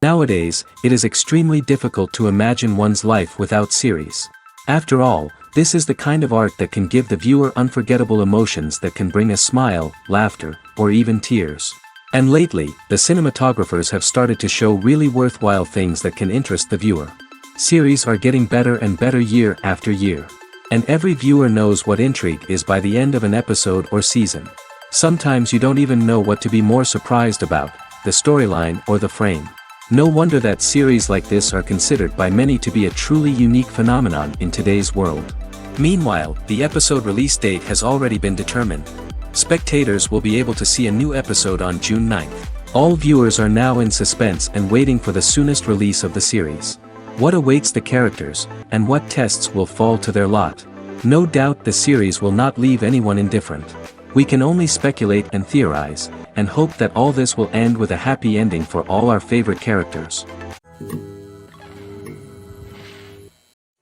Nowadays, it is extremely difficult to imagine one's life without series. After all, this is the kind of art that can give the viewer unforgettable emotions that can bring a smile, laughter, or even tears. And lately, the cinematographers have started to show really worthwhile things that can interest the viewer. Series are getting better and better year after year. And every viewer knows what intrigue is by the end of an episode or season. Sometimes you don't even know what to be more surprised about, the storyline or the frame. No wonder that series like this are considered by many to be a truly unique phenomenon in today's world. Meanwhile, the episode release date has already been determined. Spectators will be able to see a new episode on June 9th. All viewers are now in suspense and waiting for the soonest release of the series. What awaits the characters, and what tests will fall to their lot? No doubt the series will not leave anyone indifferent. We can only speculate and theorize, and hope that all this will end with a happy ending for all our favorite characters.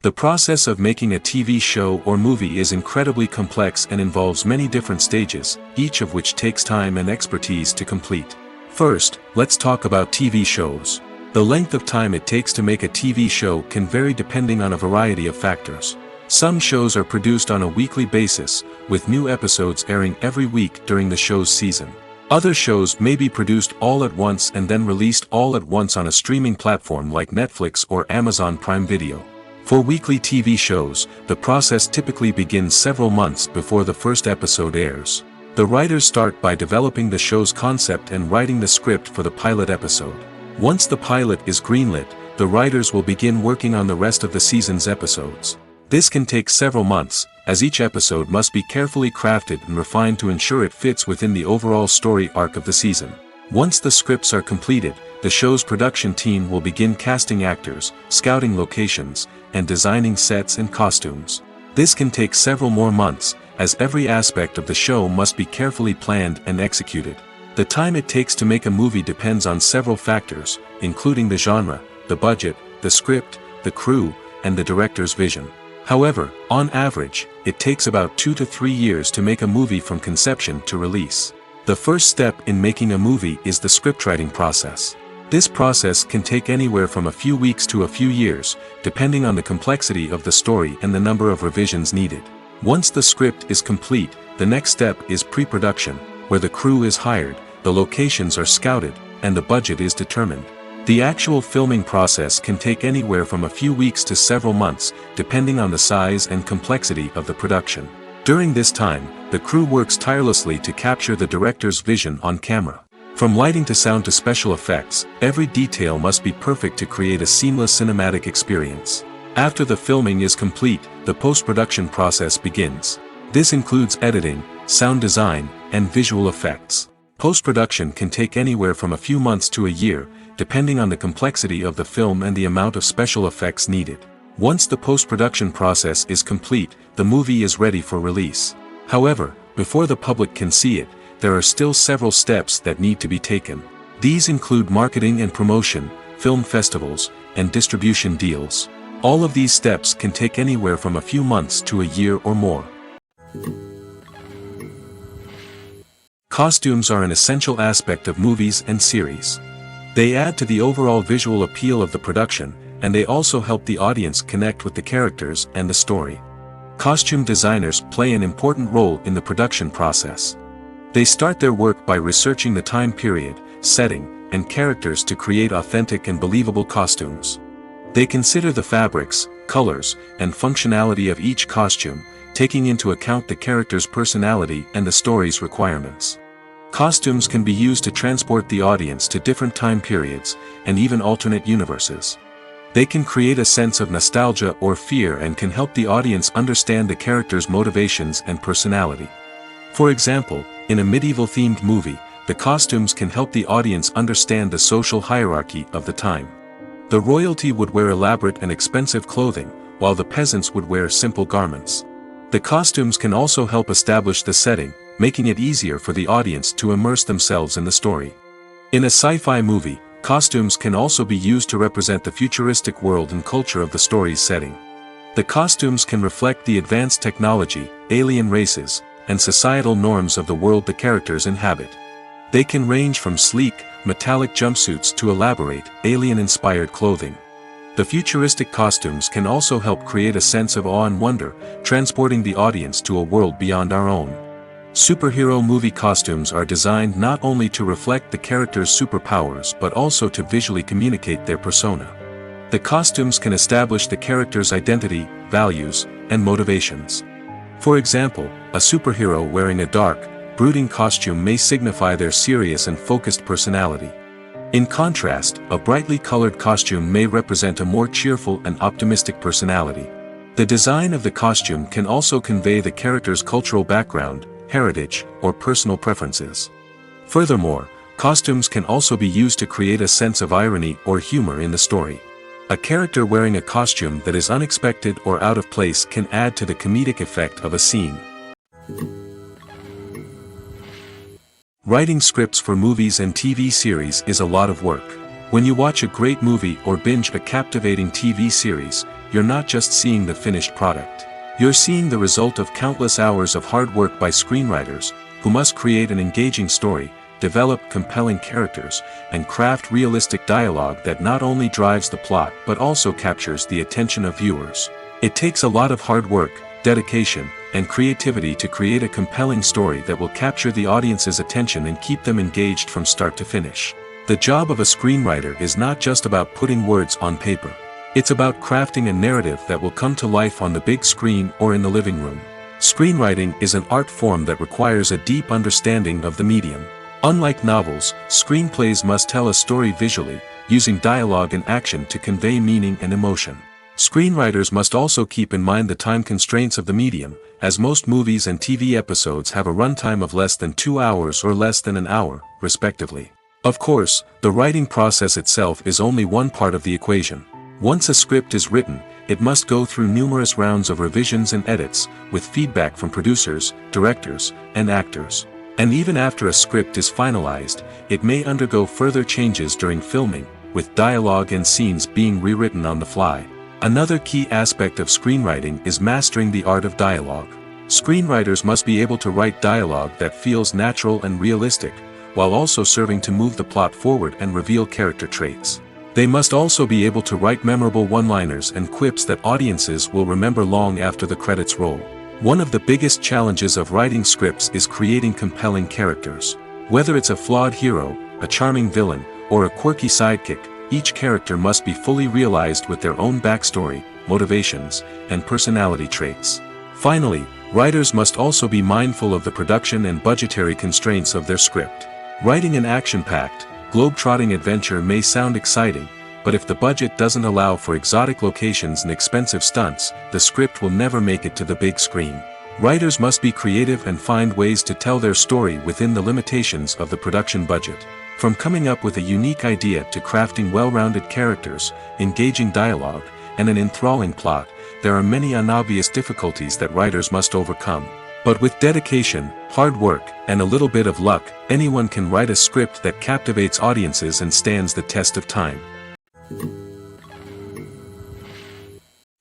The process of making a TV show or movie is incredibly complex and involves many different stages, each of which takes time and expertise to complete. First, let's talk about TV shows. The length of time it takes to make a TV show can vary depending on a variety of factors. Some shows are produced on a weekly basis, with new episodes airing every week during the show's season. Other shows may be produced all at once and then released all at once on a streaming platform like Netflix or Amazon Prime Video. For weekly TV shows, the process typically begins several months before the first episode airs. The writers start by developing the show's concept and writing the script for the pilot episode. Once the pilot is greenlit, the writers will begin working on the rest of the season's episodes. This can take several months, as each episode must be carefully crafted and refined to ensure it fits within the overall story arc of the season. Once the scripts are completed, the show's production team will begin casting actors, scouting locations, and designing sets and costumes. This can take several more months, as every aspect of the show must be carefully planned and executed. The time it takes to make a movie depends on several factors, including the genre, the budget, the script, the crew, and the director's vision. However, on average, it takes about 2 to 3 years to make a movie from conception to release. The first step in making a movie is the scriptwriting process. This process can take anywhere from a few weeks to a few years, depending on the complexity of the story and the number of revisions needed. Once the script is complete, the next step is pre-production, where the crew is hired, the locations are scouted, and the budget is determined. The actual filming process can take anywhere from a few weeks to several months, depending on the size and complexity of the production. During this time, the crew works tirelessly to capture the director's vision on camera. From lighting to sound to special effects, every detail must be perfect to create a seamless cinematic experience. After the filming is complete, the post-production process begins. This includes editing, sound design, and visual effects. Post-production can take anywhere from a few months to a year, depending on the complexity of the film and the amount of special effects needed. Once the post-production process is complete, the movie is ready for release. However, before the public can see it, there are still several steps that need to be taken. These include marketing and promotion, film festivals, and distribution deals. All of these steps can take anywhere from a few months to a year or more. Costumes are an essential aspect of movies and series. They add to the overall visual appeal of the production, and they also help the audience connect with the characters and the story. Costume designers play an important role in the production process. They start their work by researching the time period, setting, and characters to create authentic and believable costumes. They consider the fabrics, colors, and functionality of each costume, taking into account the character's personality and the story's requirements. Costumes can be used to transport the audience to different time periods, and even alternate universes. They can create a sense of nostalgia or fear and can help the audience understand the character's motivations and personality. For example, in a medieval-themed movie, the costumes can help the audience understand the social hierarchy of the time. The royalty would wear elaborate and expensive clothing, while the peasants would wear simple garments. The costumes can also help establish the setting, making it easier for the audience to immerse themselves in the story. In a sci-fi movie, costumes can also be used to represent the futuristic world and culture of the story's setting. The costumes can reflect the advanced technology, alien races, and societal norms of the world the characters inhabit. They can range from sleek, metallic jumpsuits to elaborate, alien-inspired clothing. The futuristic costumes can also help create a sense of awe and wonder, transporting the audience to a world beyond our own. Superhero movie costumes are designed not only to reflect the character's superpowers but also to visually communicate their persona. The costumes can establish the character's identity, values, and motivations. For example, a superhero wearing a dark, brooding costume may signify their serious and focused personality. In contrast, a brightly colored costume may represent a more cheerful and optimistic personality. The design of the costume can also convey the character's cultural background, heritage, or personal preferences. Furthermore, costumes can also be used to create a sense of irony or humor in the story. A character wearing a costume that is unexpected or out of place can add to the comedic effect of a scene. Writing scripts for movies and TV series is a lot of work. When you watch a great movie or binge a captivating TV series, you're not just seeing the finished product. You're seeing the result of countless hours of hard work by screenwriters, who must create an engaging story, develop compelling characters, and craft realistic dialogue that not only drives the plot but also captures the attention of viewers. It takes a lot of hard work, dedication, and creativity to create a compelling story that will capture the audience's attention and keep them engaged from start to finish. The job of a screenwriter is not just about putting words on paper. It's about crafting a narrative that will come to life on the big screen or in the living room. Screenwriting is an art form that requires a deep understanding of the medium. Unlike novels, screenplays must tell a story visually, using dialogue and action to convey meaning and emotion. Screenwriters must also keep in mind the time constraints of the medium, as most movies and TV episodes have a runtime of less than 2 hours or less than an hour, respectively. Of course, the writing process itself is only one part of the equation. Once a script is written, it must go through numerous rounds of revisions and edits, with feedback from producers, directors, and actors. And even after a script is finalized, it may undergo further changes during filming, with dialogue and scenes being rewritten on the fly. Another key aspect of screenwriting is mastering the art of dialogue. Screenwriters must be able to write dialogue that feels natural and realistic, while also serving to move the plot forward and reveal character traits. They must also be able to write memorable one-liners and quips that audiences will remember long after the credits roll. One of the biggest challenges of writing scripts is creating compelling characters. Whether it's a flawed hero, a charming villain, or a quirky sidekick, each character must be fully realized with their own backstory, motivations, and personality traits. Finally, writers must also be mindful of the production and budgetary constraints of their script. Writing an action-packed, globe-trotting adventure may sound exciting, but if the budget doesn't allow for exotic locations and expensive stunts, the script will never make it to the big screen. Writers must be creative and find ways to tell their story within the limitations of the production budget. From coming up with a unique idea to crafting well-rounded characters, engaging dialogue, and an enthralling plot, there are many unobvious difficulties that writers must overcome. But with dedication, hard work, and a little bit of luck, anyone can write a script that captivates audiences and stands the test of time.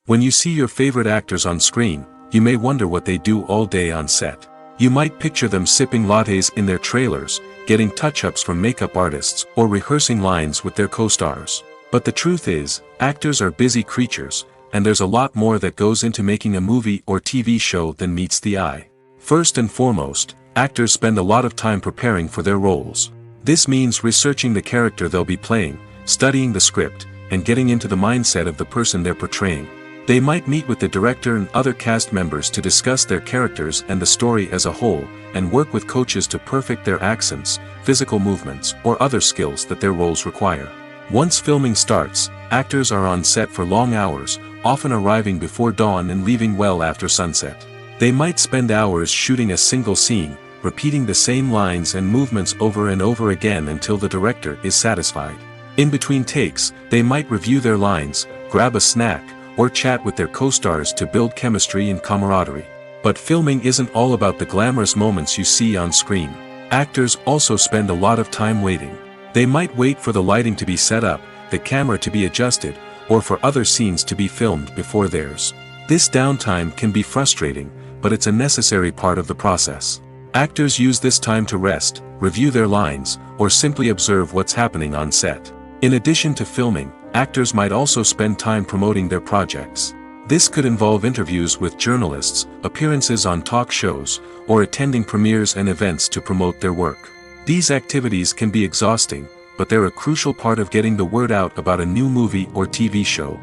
When you see your favorite actors on screen, you may wonder what they do all day on set. You might picture them sipping lattes in their trailers, getting touch-ups from makeup artists, or rehearsing lines with their co-stars. But the truth is, actors are busy creatures, and there's a lot more that goes into making a movie or TV show than meets the eye. First and foremost, actors spend a lot of time preparing for their roles. This means researching the character they'll be playing, studying the script, and getting into the mindset of the person they're portraying. They might meet with the director and other cast members to discuss their characters and the story as a whole, and work with coaches to perfect their accents, physical movements, or other skills that their roles require. Once filming starts, actors are on set for long hours, often arriving before dawn and leaving well after sunset. They might spend hours shooting a single scene, repeating the same lines and movements over and over again until the director is satisfied. In between takes, they might review their lines, grab a snack, or chat with their co-stars to build chemistry and camaraderie. But filming isn't all about the glamorous moments you see on screen. Actors also spend a lot of time waiting. They might wait for the lighting to be set up, the camera to be adjusted, or for other scenes to be filmed before theirs. This downtime can be frustrating, but it's a necessary part of the process. Actors use this time to rest, review their lines, or simply observe what's happening on set. In addition to filming, actors might also spend time promoting their projects. This could involve interviews with journalists, appearances on talk shows, or attending premieres and events to promote their work. These activities can be exhausting, but they're a crucial part of getting the word out about a new movie or TV show.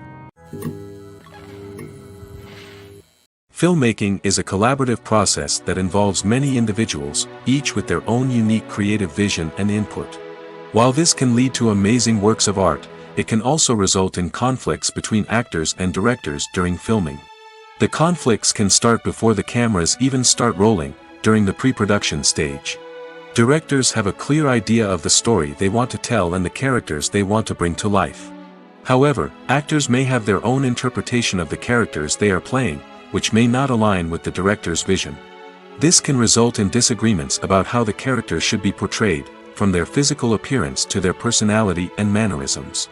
Filmmaking is a collaborative process that involves many individuals, each with their own unique creative vision and input. While this can lead to amazing works of art, it can also result in conflicts between actors and directors during filming. The conflicts can start before the cameras even start rolling, during the pre-production stage. Directors have a clear idea of the story they want to tell and the characters they want to bring to life. However, actors may have their own interpretation of the characters they are playing, which may not align with the director's vision. This can result in disagreements about how the characters should be portrayed, from their physical appearance to their personality and mannerisms.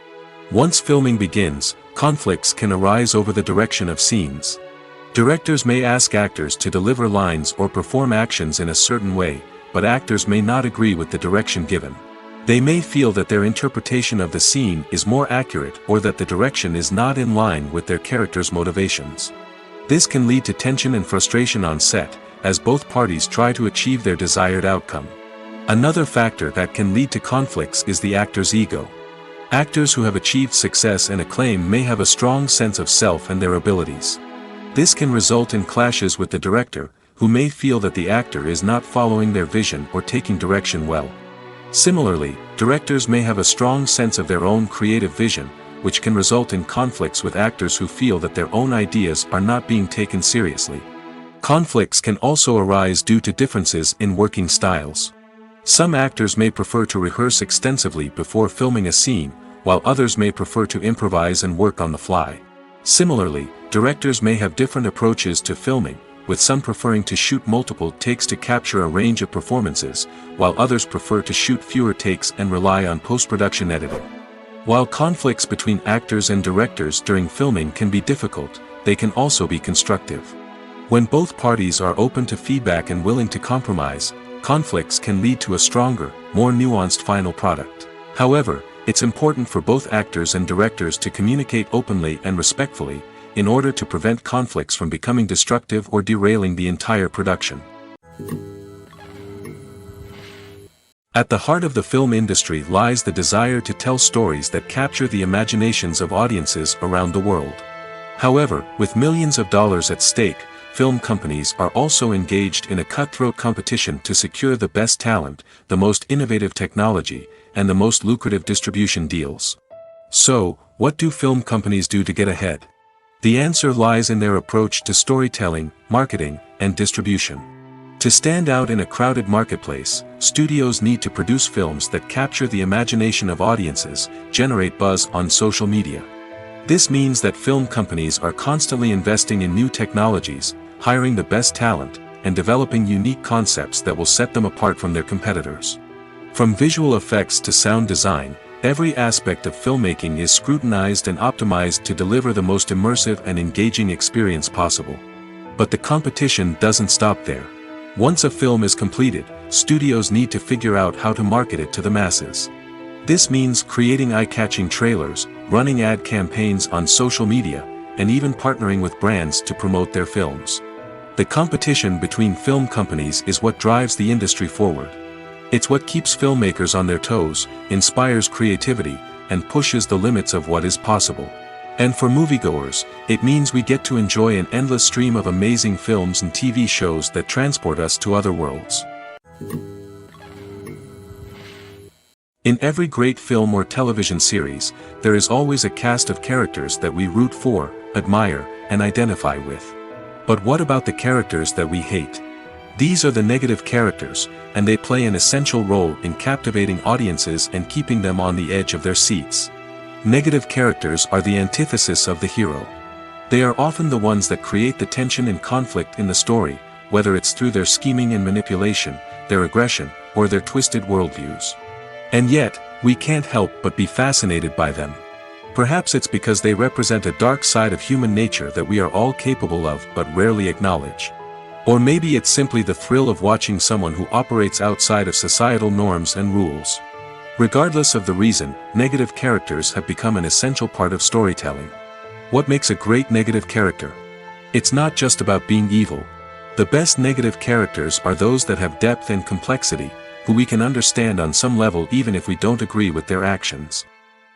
Once filming begins, conflicts can arise over the direction of scenes. Directors may ask actors to deliver lines or perform actions in a certain way, but actors may not agree with the direction given. They may feel that their interpretation of the scene is more accurate or that the direction is not in line with their character's motivations. This can lead to tension and frustration on set, as both parties try to achieve their desired outcome. Another factor that can lead to conflicts is the actor's ego. Actors who have achieved success and acclaim may have a strong sense of self and their abilities. This can result in clashes with the director, who may feel that the actor is not following their vision or taking direction well. Similarly, directors may have a strong sense of their own creative vision, which can result in conflicts with actors who feel that their own ideas are not being taken seriously. Conflicts can also arise due to differences in working styles. Some actors may prefer to rehearse extensively before filming a scene, while others may prefer to improvise and work on the fly. Similarly, directors may have different approaches to filming, with some preferring to shoot multiple takes to capture a range of performances, while others prefer to shoot fewer takes and rely on post-production editing. While conflicts between actors and directors during filming can be difficult, they can also be constructive. When both parties are open to feedback and willing to compromise, conflicts can lead to a stronger, more nuanced final product. However, it's important for both actors and directors to communicate openly and respectfully, in order to prevent conflicts from becoming destructive or derailing the entire production. At the heart of the film industry lies the desire to tell stories that capture the imaginations of audiences around the world. However, with millions of dollars at stake, film companies are also engaged in a cutthroat competition to secure the best talent, the most innovative technology, and the most lucrative distribution deals. So, what do film companies do to get ahead? The answer lies in their approach to storytelling, marketing, and distribution. To stand out in a crowded marketplace, studios need to produce films that capture the imagination of audiences, generate buzz on social media. This means that film companies are constantly investing in new technologies, hiring the best talent, and developing unique concepts that will set them apart from their competitors. From visual effects to sound design, every aspect of filmmaking is scrutinized and optimized to deliver the most immersive and engaging experience possible. But the competition doesn't stop there. Once a film is completed, studios need to figure out how to market it to the masses. This means creating eye-catching trailers, running ad campaigns on social media, and even partnering with brands to promote their films. The competition between film companies is what drives the industry forward. It's what keeps filmmakers on their toes, inspires creativity, and pushes the limits of what is possible. And for moviegoers, it means we get to enjoy an endless stream of amazing films and TV shows that transport us to other worlds. In every great film or television series, there is always a cast of characters that we root for, admire, and identify with. But what about the characters that we hate? These are the negative characters, and they play an essential role in captivating audiences and keeping them on the edge of their seats. Negative characters are the antithesis of the hero. They are often the ones that create the tension and conflict in the story, whether it's through their scheming and manipulation, their aggression, or their twisted worldviews. And yet, we can't help but be fascinated by them. Perhaps it's because they represent a dark side of human nature that we are all capable of but rarely acknowledge. Or maybe it's simply the thrill of watching someone who operates outside of societal norms and rules. Regardless of the reason, negative characters have become an essential part of storytelling. What makes a great negative character? It's not just about being evil. The best negative characters are those that have depth and complexity, who we can understand on some level even if we don't agree with their actions.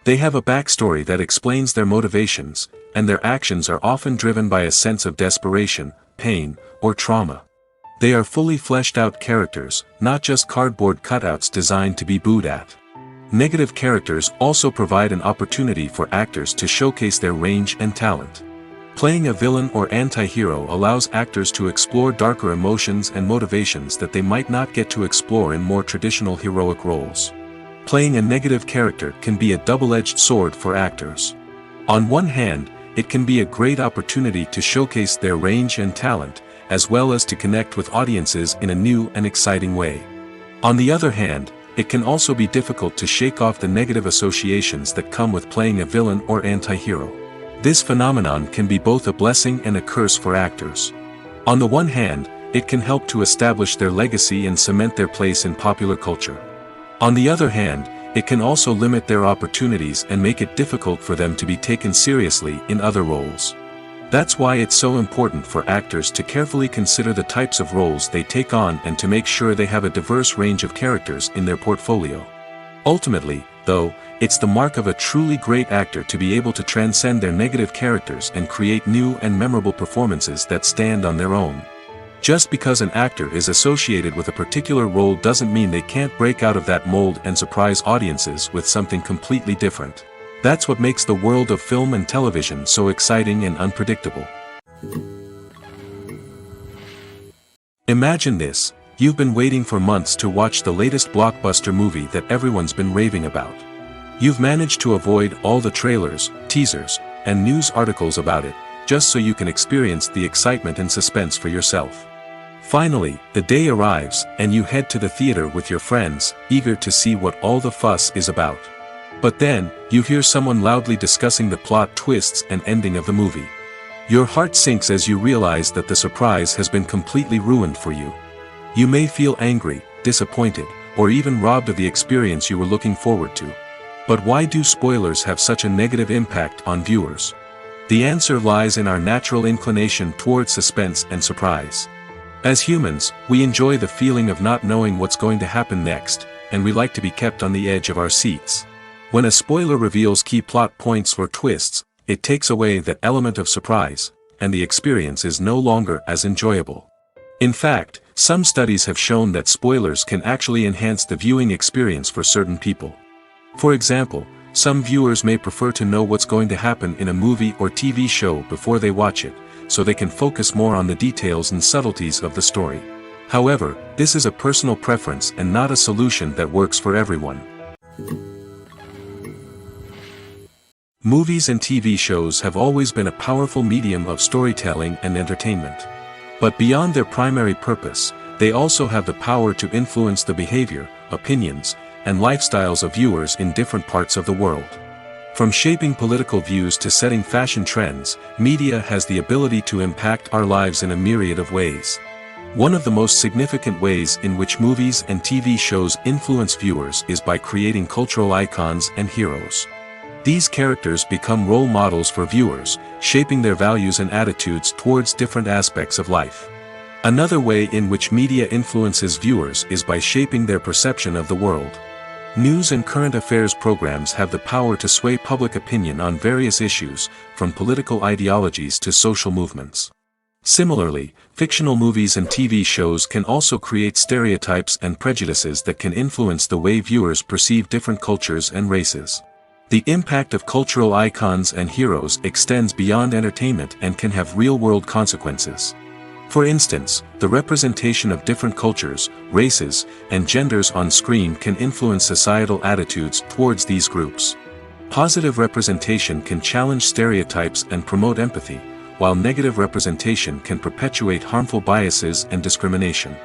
They have a backstory that explains their motivations, and their actions are often driven by a sense of desperation, pain, or trauma. They are fully fleshed out characters, not just cardboard cutouts designed to be booed at. Negative characters also provide an opportunity for actors to showcase their range and talent. Playing a villain or anti-hero allows actors to explore darker emotions and motivations that they might not get to explore in more traditional heroic roles. Playing a negative character can be a double-edged sword for actors. On one hand, it can be a great opportunity to showcase their range and talent, as well as to connect with audiences in a new and exciting way. On the other hand, it can also be difficult to shake off the negative associations that come with playing a villain or anti-hero. This phenomenon can be both a blessing and a curse for actors. On the one hand, it can help to establish their legacy and cement their place in popular culture. On the other hand, it can also limit their opportunities and make it difficult for them to be taken seriously in other roles. That's why it's so important for actors to carefully consider the types of roles they take on and to make sure they have a diverse range of characters in their portfolio. Ultimately, though, it's the mark of a truly great actor to be able to transcend their negative characters and create new and memorable performances that stand on their own. Just because an actor is associated with a particular role doesn't mean they can't break out of that mold and surprise audiences with something completely different. That's what makes the world of film and television so exciting and unpredictable. Imagine this: you've been waiting for months to watch the latest blockbuster movie that everyone's been raving about. You've managed to avoid all the trailers, teasers, and news articles about it, just so you can experience the excitement and suspense for yourself. Finally, the day arrives, and you head to the theater with your friends, eager to see what all the fuss is about. But then, you hear someone loudly discussing the plot twists and ending of the movie. Your heart sinks as you realize that the surprise has been completely ruined for you. You may feel angry, disappointed, or even robbed of the experience you were looking forward to. But why do spoilers have such a negative impact on viewers? The answer lies in our natural inclination toward suspense and surprise. As humans, we enjoy the feeling of not knowing what's going to happen next, and we like to be kept on the edge of our seats. When a spoiler reveals key plot points or twists, it takes away that element of surprise, and the experience is no longer as enjoyable. In fact, some studies have shown that spoilers can actually enhance the viewing experience for certain people. For example, some viewers may prefer to know what's going to happen in a movie or TV show before they watch it, so they can focus more on the details and subtleties of the story. However, this is a personal preference and not a solution that works for everyone. Movies and TV shows have always been a powerful medium of storytelling and entertainment. But beyond their primary purpose, they also have the power to influence the behavior, opinions, and lifestyles of viewers in different parts of the world. From shaping political views to setting fashion trends, media has the ability to impact our lives in a myriad of ways. One of the most significant ways in which movies and TV shows influence viewers is by creating cultural icons and heroes. These characters become role models for viewers, shaping their values and attitudes towards different aspects of life. Another way in which media influences viewers is by shaping their perception of the world. News and current affairs programs have the power to sway public opinion on various issues, from political ideologies to social movements. Similarly, fictional movies and TV shows can also create stereotypes and prejudices that can influence the way viewers perceive different cultures and races. The impact of cultural icons and heroes extends beyond entertainment and can have real-world consequences. For instance, the representation of different cultures, races, and genders on screen can influence societal attitudes towards these groups. Positive representation can challenge stereotypes and promote empathy, while negative representation can perpetuate harmful biases and discrimination.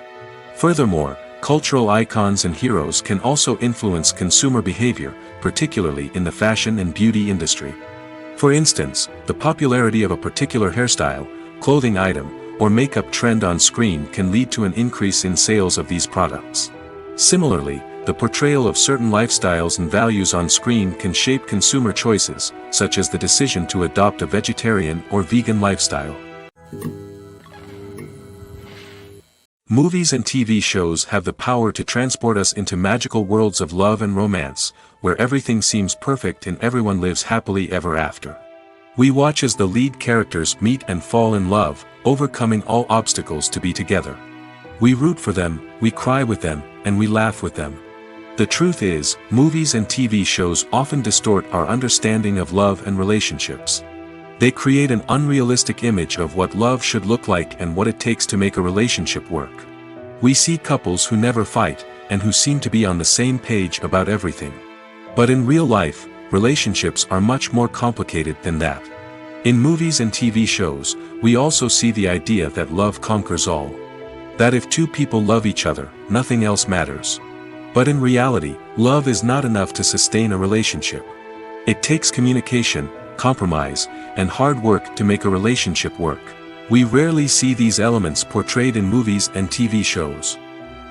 Furthermore, cultural icons and heroes can also influence consumer behavior, particularly in the fashion and beauty industry. For instance, the popularity of a particular hairstyle, clothing item, or makeup trend on screen can lead to an increase in sales of these products. Similarly, the portrayal of certain lifestyles and values on screen can shape consumer choices, such as the decision to adopt a vegetarian or vegan lifestyle. Movies and TV shows have the power to transport us into magical worlds of love and romance, where everything seems perfect and everyone lives happily ever after. We watch as the lead characters meet and fall in love, overcoming all obstacles to be together. We root for them, we cry with them, and we laugh with them. The truth is, movies and TV shows often distort our understanding of love and relationships. They create an unrealistic image of what love should look like and what it takes to make a relationship work. We see couples who never fight, and who seem to be on the same page about everything. But in real life, relationships are much more complicated than that. In movies and TV shows, we also see the idea that love conquers all. That if two people love each other, nothing else matters. But in reality, love is not enough to sustain a relationship. It takes communication, compromise, and hard work to make a relationship work. We rarely see these elements portrayed in movies and TV shows.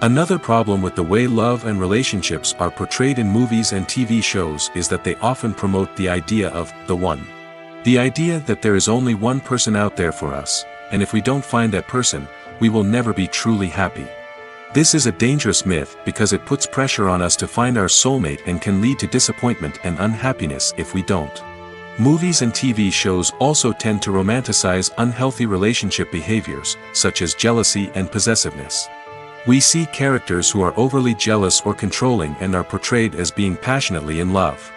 Another problem with the way love and relationships are portrayed in movies and TV shows is that they often promote the idea of the one. The idea that there is only one person out there for us, and if we don't find that person, we will never be truly happy. This is a dangerous myth because it puts pressure on us to find our soulmate and can lead to disappointment and unhappiness if we don't. Movies and TV shows also tend to romanticize unhealthy relationship behaviors, such as jealousy and possessiveness. We see characters who are overly jealous or controlling and are portrayed as being passionately in love.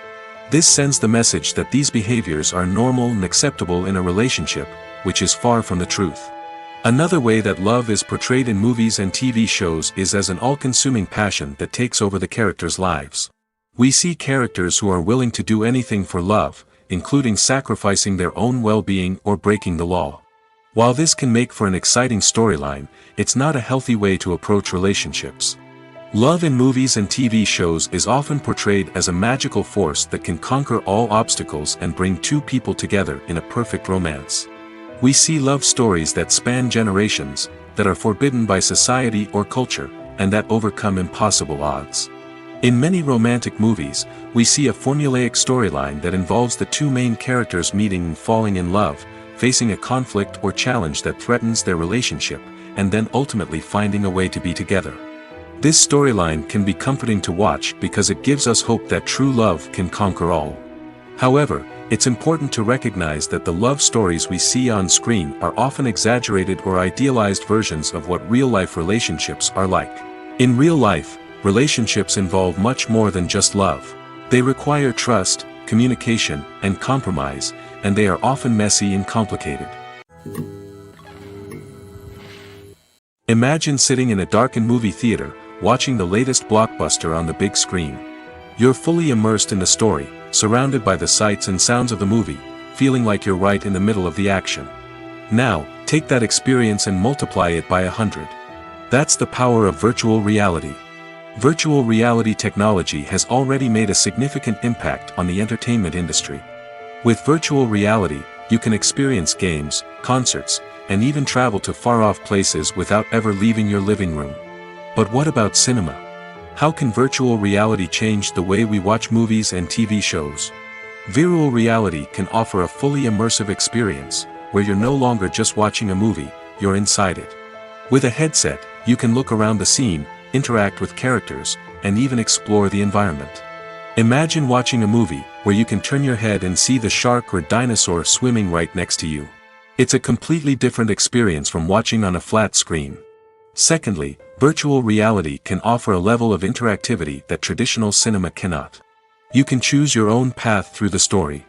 This sends the message that these behaviors are normal and acceptable in a relationship, which is far from the truth. Another way that love is portrayed in movies and TV shows is as an all-consuming passion that takes over the characters' lives. We see characters who are willing to do anything for love, including sacrificing their own well-being or breaking the law. While this can make for an exciting storyline, it's not a healthy way to approach relationships. Love in movies and TV shows is often portrayed as a magical force that can conquer all obstacles and bring two people together in a perfect romance. We see love stories that span generations, that are forbidden by society or culture, and that overcome impossible odds. In many romantic movies, we see a formulaic storyline that involves the two main characters meeting and falling in love, facing a conflict or challenge that threatens their relationship, and then ultimately finding a way to be together. This storyline can be comforting to watch because it gives us hope that true love can conquer all. However, it's important to recognize that the love stories we see on screen are often exaggerated or idealized versions of what real-life relationships are like. In real life, relationships involve much more than just love. They require trust, communication, and compromise, and they are often messy and complicated. Imagine sitting in a darkened movie theater, watching the latest blockbuster on the big screen. You're fully immersed in the story, surrounded by the sights and sounds of the movie, feeling like you're right in the middle of the action. Now, take that experience and multiply it by 100. That's the power of virtual reality. Virtual reality technology has already made a significant impact on the entertainment industry. With virtual reality, you can experience games, concerts, and even travel to far-off places without ever leaving your living room. But what about cinema? How can virtual reality change the way we watch movies and TV shows? Virtual reality can offer a fully immersive experience, where you're no longer just watching a movie, you're inside it. With a headset, you can look around the scene, interact with characters, and even explore the environment. Imagine watching a movie where you can turn your head and see the shark or dinosaur swimming right next to you. It's a completely different experience from watching on a flat screen. Secondly, virtual reality can offer a level of interactivity that traditional cinema cannot. You can choose your own path through the story.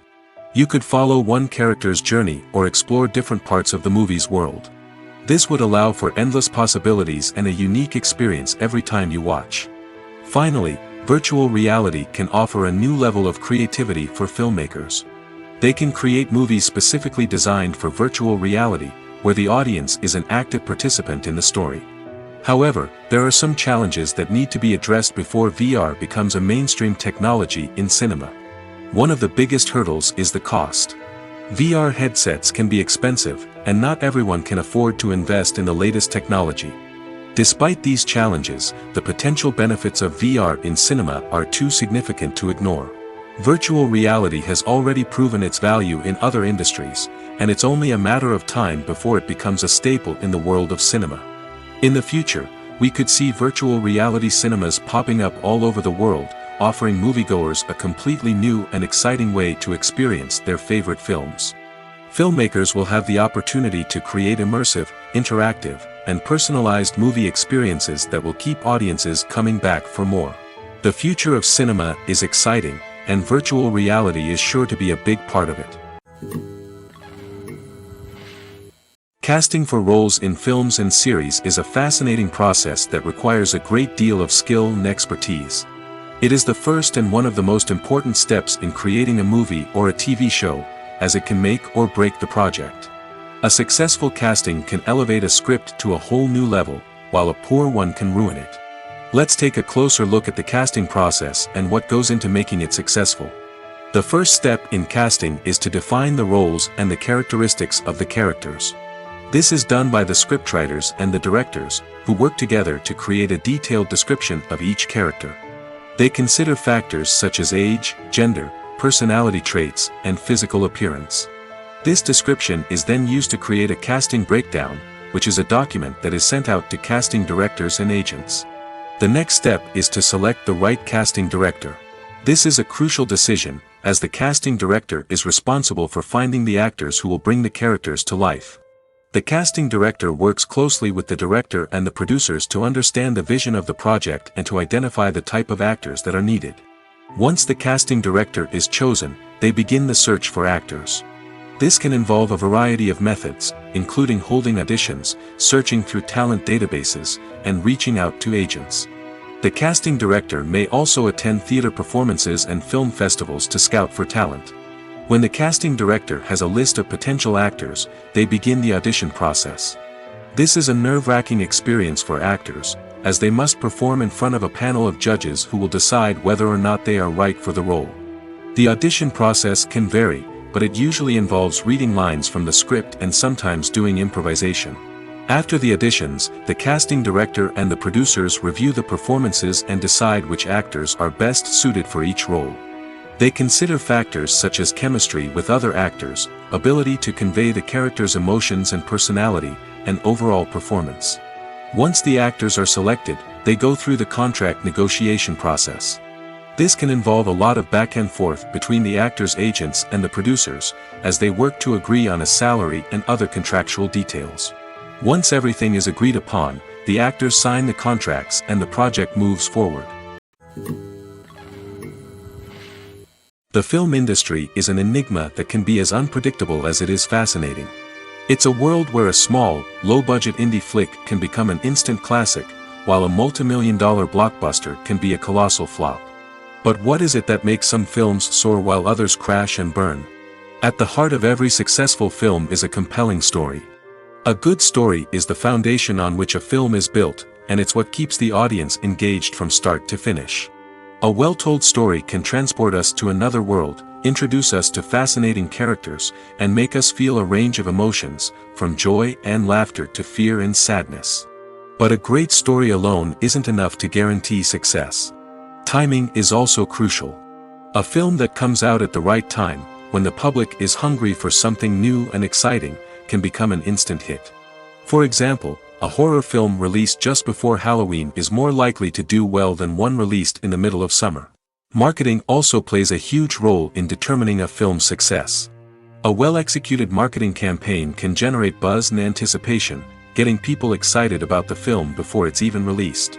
You could follow one character's journey or explore different parts of the movie's world. This would allow for endless possibilities and a unique experience every time you watch. Finally, virtual reality can offer a new level of creativity for filmmakers. They can create movies specifically designed for virtual reality, where the audience is an active participant in the story. However, there are some challenges that need to be addressed before VR becomes a mainstream technology in cinema. One of the biggest hurdles is the cost. VR headsets can be expensive, and not everyone can afford to invest in the latest technology. Despite these challenges, the potential benefits of VR in cinema are too significant to ignore. Virtual reality has already proven its value in other industries, and it's only a matter of time before it becomes a staple in the world of cinema. In the future, we could see virtual reality cinemas popping up all over the world, offering moviegoers a completely new and exciting way to experience their favorite films. Filmmakers will have the opportunity to create immersive, interactive, and personalized movie experiences that will keep audiences coming back for more. The future of cinema is exciting, and virtual reality is sure to be a big part of it. Casting for roles in films and series is a fascinating process that requires a great deal of skill and expertise. It is the first and one of the most important steps in creating a movie or a TV show, as it can make or break the project. A successful casting can elevate a script to a whole new level, while a poor one can ruin it. Let's take a closer look at the casting process and what goes into making it successful. The first step in casting is to define the roles and the characteristics of the characters. This is done by the scriptwriters and the directors, who work together to create a detailed description of each character. They consider factors such as age, gender, personality traits, and physical appearance. This description is then used to create a casting breakdown, which is a document that is sent out to casting directors and agents. The next step is to select the right casting director. This is a crucial decision, as the casting director is responsible for finding the actors who will bring the characters to life. The casting director works closely with the director and the producers to understand the vision of the project and to identify the type of actors that are needed. Once the casting director is chosen, they begin the search for actors. This can involve a variety of methods, including holding auditions, searching through talent databases, and reaching out to agents. The casting director may also attend theater performances and film festivals to scout for talent. When the casting director has a list of potential actors, they begin the audition process. This is a nerve-wracking experience for actors, as they must perform in front of a panel of judges who will decide whether or not they are right for the role. The audition process can vary, but it usually involves reading lines from the script and sometimes doing improvisation. After the auditions, the casting director and the producers review the performances and decide which actors are best suited for each role. They consider factors such as chemistry with other actors, ability to convey the character's emotions and personality, and overall performance. Once the actors are selected, they go through the contract negotiation process. This can involve a lot of back and forth between the actors' agents and the producers, as they work to agree on a salary and other contractual details. Once everything is agreed upon, the actors sign the contracts and the project moves forward. The film industry is an enigma that can be as unpredictable as it is fascinating. It's a world where a small, low-budget indie flick can become an instant classic, while a multi-million-dollar blockbuster can be a colossal flop. But what is it that makes some films soar while others crash and burn? At the heart of every successful film is a compelling story. A good story is the foundation on which a film is built, and it's what keeps the audience engaged from start to finish. A well-told story can transport us to another world, introduce us to fascinating characters, and make us feel a range of emotions, from joy and laughter to fear and sadness. But a great story alone isn't enough to guarantee success. Timing is also crucial. A film that comes out at the right time, when the public is hungry for something new and exciting, can become an instant hit. For example, A horror film released just before Halloween is more likely to do well than one released in the middle of summer. Marketing also plays a huge role in determining a film's success. A well-executed marketing campaign can generate buzz and anticipation, getting people excited about the film before it's even released.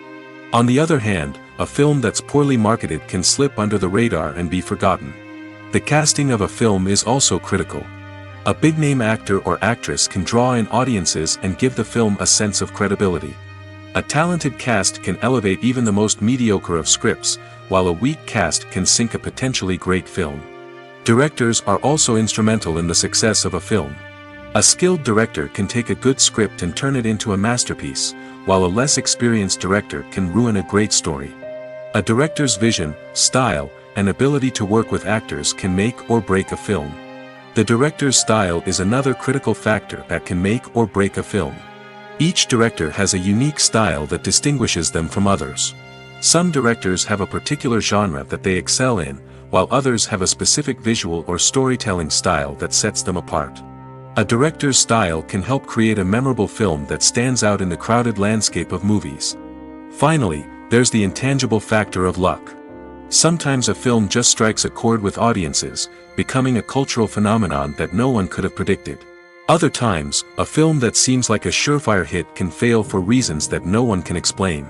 On the other hand, a film that's poorly marketed can slip under the radar and be forgotten. The casting of a film is also critical. A big-name actor or actress can draw in audiences and give the film a sense of credibility. A talented cast can elevate even the most mediocre of scripts, while a weak cast can sink a potentially great film. Directors are also instrumental in the success of a film. A skilled director can take a good script and turn it into a masterpiece, while a less experienced director can ruin a great story. A director's vision, style, and ability to work with actors can make or break a film. The director's style is another critical factor that can make or break a film. Each director has a unique style that distinguishes them from others. Some directors have a particular genre that they excel in, while others have a specific visual or storytelling style that sets them apart. A director's style can help create a memorable film that stands out in the crowded landscape of movies. Finally, there's the intangible factor of luck. Sometimes a film just strikes a chord with audiences, becoming a cultural phenomenon that no one could have predicted. Other times, a film that seems like a surefire hit can fail for reasons that no one can explain.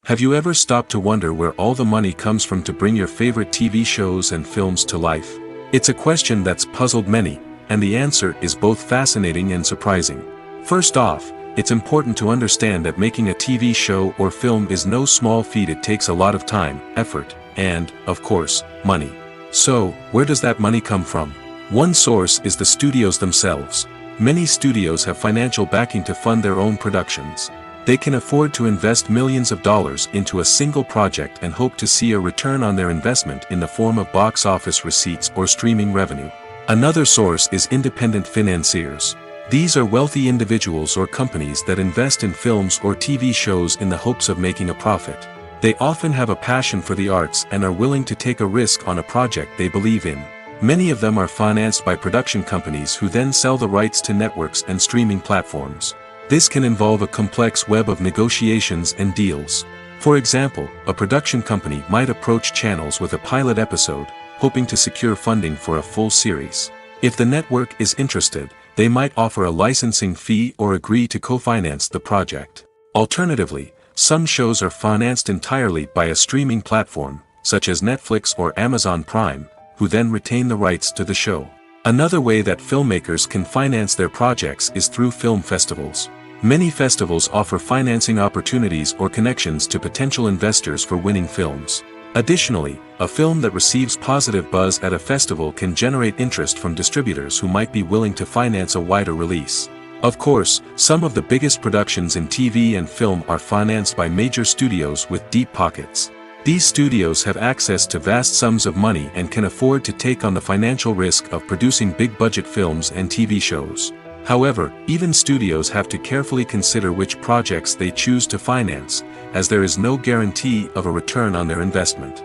Have you ever stopped to wonder where all the money comes from to bring your favorite TV shows and films to life? It's a question that's puzzled many, and the answer is both fascinating and surprising. First off, it's important to understand that making a TV show or film is no small feat. It takes a lot of time, effort, and, of course, money. So, where does that money come from? One source is the studios themselves. Many studios have financial backing to fund their own productions. They can afford to invest millions of dollars into a single project and hope to see a return on their investment in the form of box office receipts or streaming revenue. Another source is independent financiers. These are wealthy individuals or companies that invest in films or TV shows in the hopes of making a profit. They often have a passion for the arts and are willing to take a risk on a project they believe in. Many of them are financed by production companies who then sell the rights to networks and streaming platforms. This can involve a complex web of negotiations and deals. For example, a production company might approach channels with a pilot episode, hoping to secure funding for a full series. If the network is interested, they might offer a licensing fee or agree to co-finance the project. Alternatively, some shows are financed entirely by a streaming platform, such as Netflix or Amazon Prime, who then retain the rights to the show. Another way that filmmakers can finance their projects is through film festivals. Many festivals offer financing opportunities or connections to potential investors for winning films. Additionally, a film that receives positive buzz at a festival can generate interest from distributors who might be willing to finance a wider release. Of course, some of the biggest productions in TV and film are financed by major studios with deep pockets. These studios have access to vast sums of money and can afford to take on the financial risk of producing big-budget films and TV shows. However, even studios have to carefully consider which projects they choose to finance, as there is no guarantee of a return on their investment.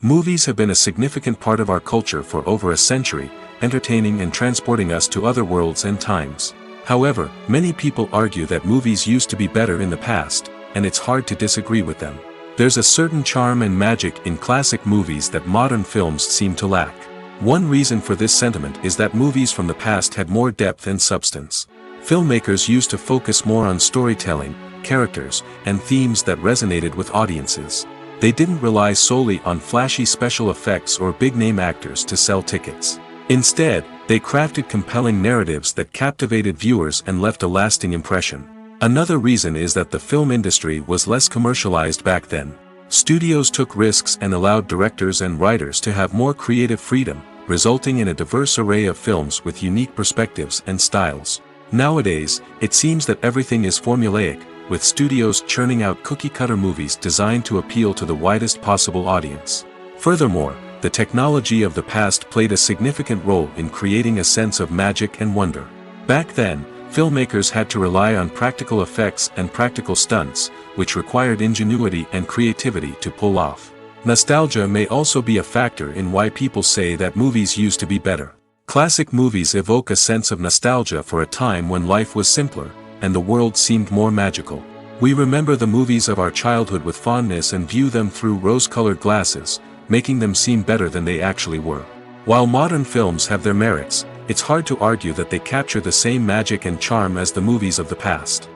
Movies have been a significant part of our culture for over a century, entertaining and transporting us to other worlds and times. However, many people argue that movies used to be better in the past, and it's hard to disagree with them. There's a certain charm and magic in classic movies that modern films seem to lack. One reason for this sentiment is that movies from the past had more depth and substance. Filmmakers used to focus more on storytelling, characters, and themes that resonated with audiences. They didn't rely solely on flashy special effects or big-name actors to sell tickets. Instead, they crafted compelling narratives that captivated viewers and left a lasting impression. Another reason is that the film industry was less commercialized back then. Studios took risks and allowed directors and writers to have more creative freedom, resulting in a diverse array of films with unique perspectives and styles. Nowadays, it seems that everything is formulaic, with studios churning out cookie-cutter movies designed to appeal to the widest possible audience. Furthermore, the technology of the past played a significant role in creating a sense of magic and wonder. Back then, filmmakers had to rely on practical effects and practical stunts, which required ingenuity and creativity to pull off. Nostalgia may also be a factor in why people say that movies used to be better. Classic movies evoke a sense of nostalgia for a time when life was simpler, and the world seemed more magical. We remember the movies of our childhood with fondness and view them through rose-colored glasses, making them seem better than they actually were. While modern films have their merits, it's hard to argue that they capture the same magic and charm as the movies of the past.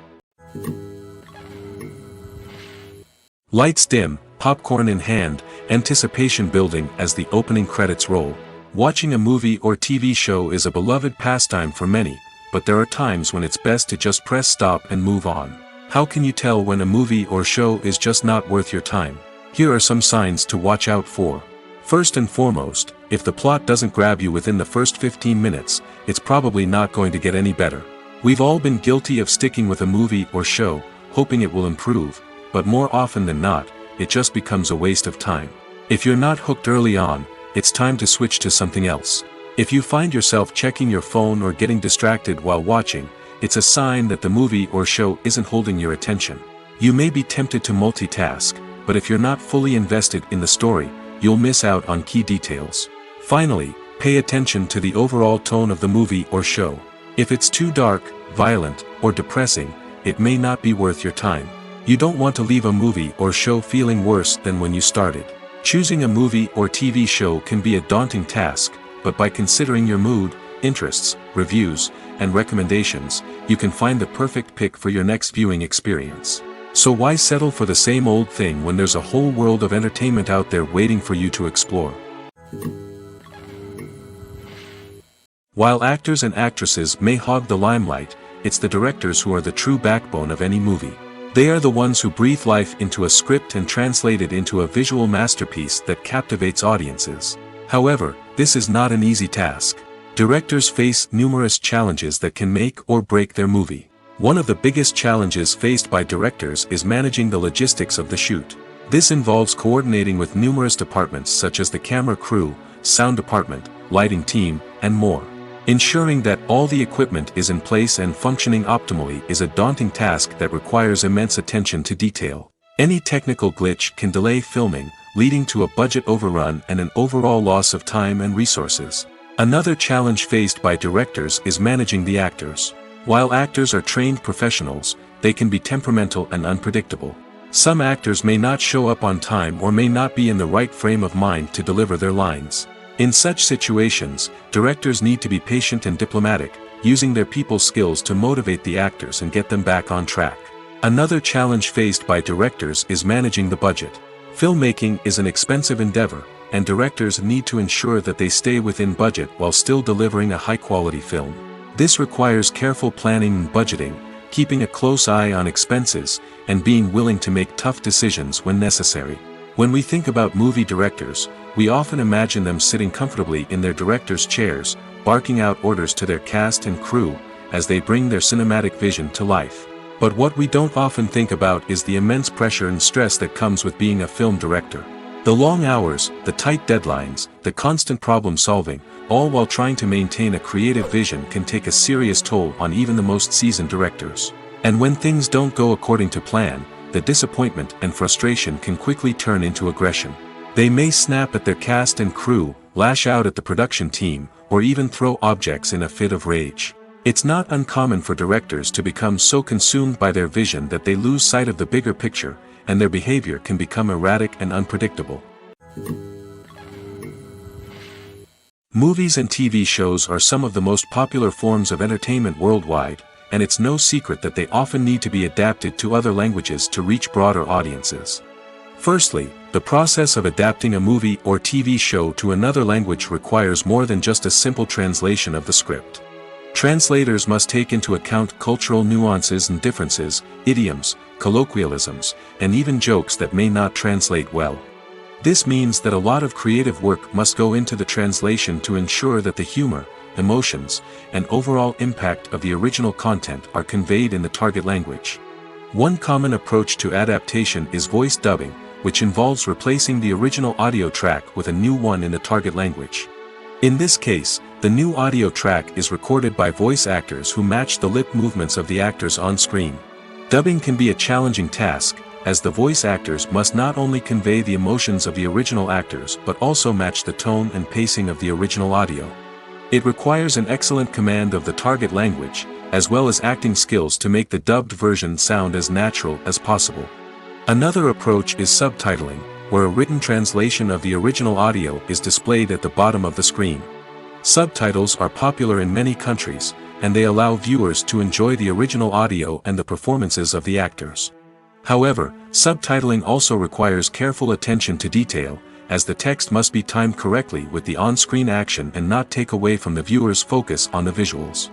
Lights dim, popcorn in hand, anticipation building as the opening credits roll. Watching a movie or TV show is a beloved pastime for many, but there are times when it's best to just press stop and move on. How can you tell when a movie or show is just not worth your time? Here are some signs to watch out for. First and foremost, if the plot doesn't grab you within the first 15 minutes, it's probably not going to get any better. We've all been guilty of sticking with a movie or show, hoping it will improve, but more often than not, it just becomes a waste of time. If you're not hooked early on, it's time to switch to something else. If you find yourself checking your phone or getting distracted while watching, it's a sign that the movie or show isn't holding your attention. You may be tempted to multitask, but if you're not fully invested in the story, you'll miss out on key details. Finally, pay attention to the overall tone of the movie or show. If it's too dark, violent, or depressing, it may not be worth your time. You don't want to leave a movie or show feeling worse than when you started. Choosing a movie or TV show can be a daunting task, but by considering your mood, interests, reviews, and recommendations, you can find the perfect pick for your next viewing experience. So why settle for the same old thing when there's a whole world of entertainment out there waiting for you to explore? While actors and actresses may hog the limelight, it's the directors who are the true backbone of any movie. They are the ones who breathe life into a script and translate it into a visual masterpiece that captivates audiences. However, this is not an easy task. Directors face numerous challenges that can make or break their movie. One of the biggest challenges faced by directors is managing the logistics of the shoot. This involves coordinating with numerous departments such as the camera crew, sound department, lighting team, and more. Ensuring that all the equipment is in place and functioning optimally is a daunting task that requires immense attention to detail. Any technical glitch can delay filming, leading to a budget overrun and an overall loss of time and resources. Another challenge faced by directors is managing the actors. While actors are trained professionals, they can be temperamental and unpredictable. Some actors may not show up on time or may not be in the right frame of mind to deliver their lines. In such situations, directors need to be patient and diplomatic, using their people skills to motivate the actors and get them back on track. Another challenge faced by directors is managing the budget. Filmmaking is an expensive endeavor, and directors need to ensure that they stay within budget while still delivering a high-quality film. This requires careful planning and budgeting, keeping a close eye on expenses, and being willing to make tough decisions when necessary. When we think about movie directors, we often imagine them sitting comfortably in their director's chairs, barking out orders to their cast and crew, as they bring their cinematic vision to life. But what we don't often think about is the immense pressure and stress that comes with being a film director. The long hours, the tight deadlines, the constant problem solving, all while trying to maintain a creative vision can take a serious toll on even the most seasoned directors. And when things don't go according to plan, the disappointment and frustration can quickly turn into aggression. They may snap at their cast and crew, lash out at the production team, or even throw objects in a fit of rage. It's not uncommon for directors to become so consumed by their vision that they lose sight of the bigger picture, and their behavior can become erratic and unpredictable. Movies and TV shows are some of the most popular forms of entertainment worldwide, and it's no secret that they often need to be adapted to other languages to reach broader audiences. Firstly, the process of adapting a movie or TV show to another language requires more than just a simple translation of the script. Translators must take into account cultural nuances and differences, idioms, colloquialisms, and even jokes that may not translate well. This means that a lot of creative work must go into the translation to ensure that the humor, emotions, and overall impact of the original content are conveyed in the target language. One common approach to adaptation is voice dubbing, which involves replacing the original audio track with a new one in the target language. In this case, the new audio track is recorded by voice actors who match the lip movements of the actors on screen. Dubbing can be a challenging task, as the voice actors must not only convey the emotions of the original actors but also match the tone and pacing of the original audio. It requires an excellent command of the target language, as well as acting skills to make the dubbed version sound as natural as possible. Another approach is subtitling, where a written translation of the original audio is displayed at the bottom of the screen. Subtitles are popular in many countries, and they allow viewers to enjoy the original audio and the performances of the actors. However, subtitling also requires careful attention to detail, as the text must be timed correctly with the on-screen action and not take away from the viewer's focus on the visuals.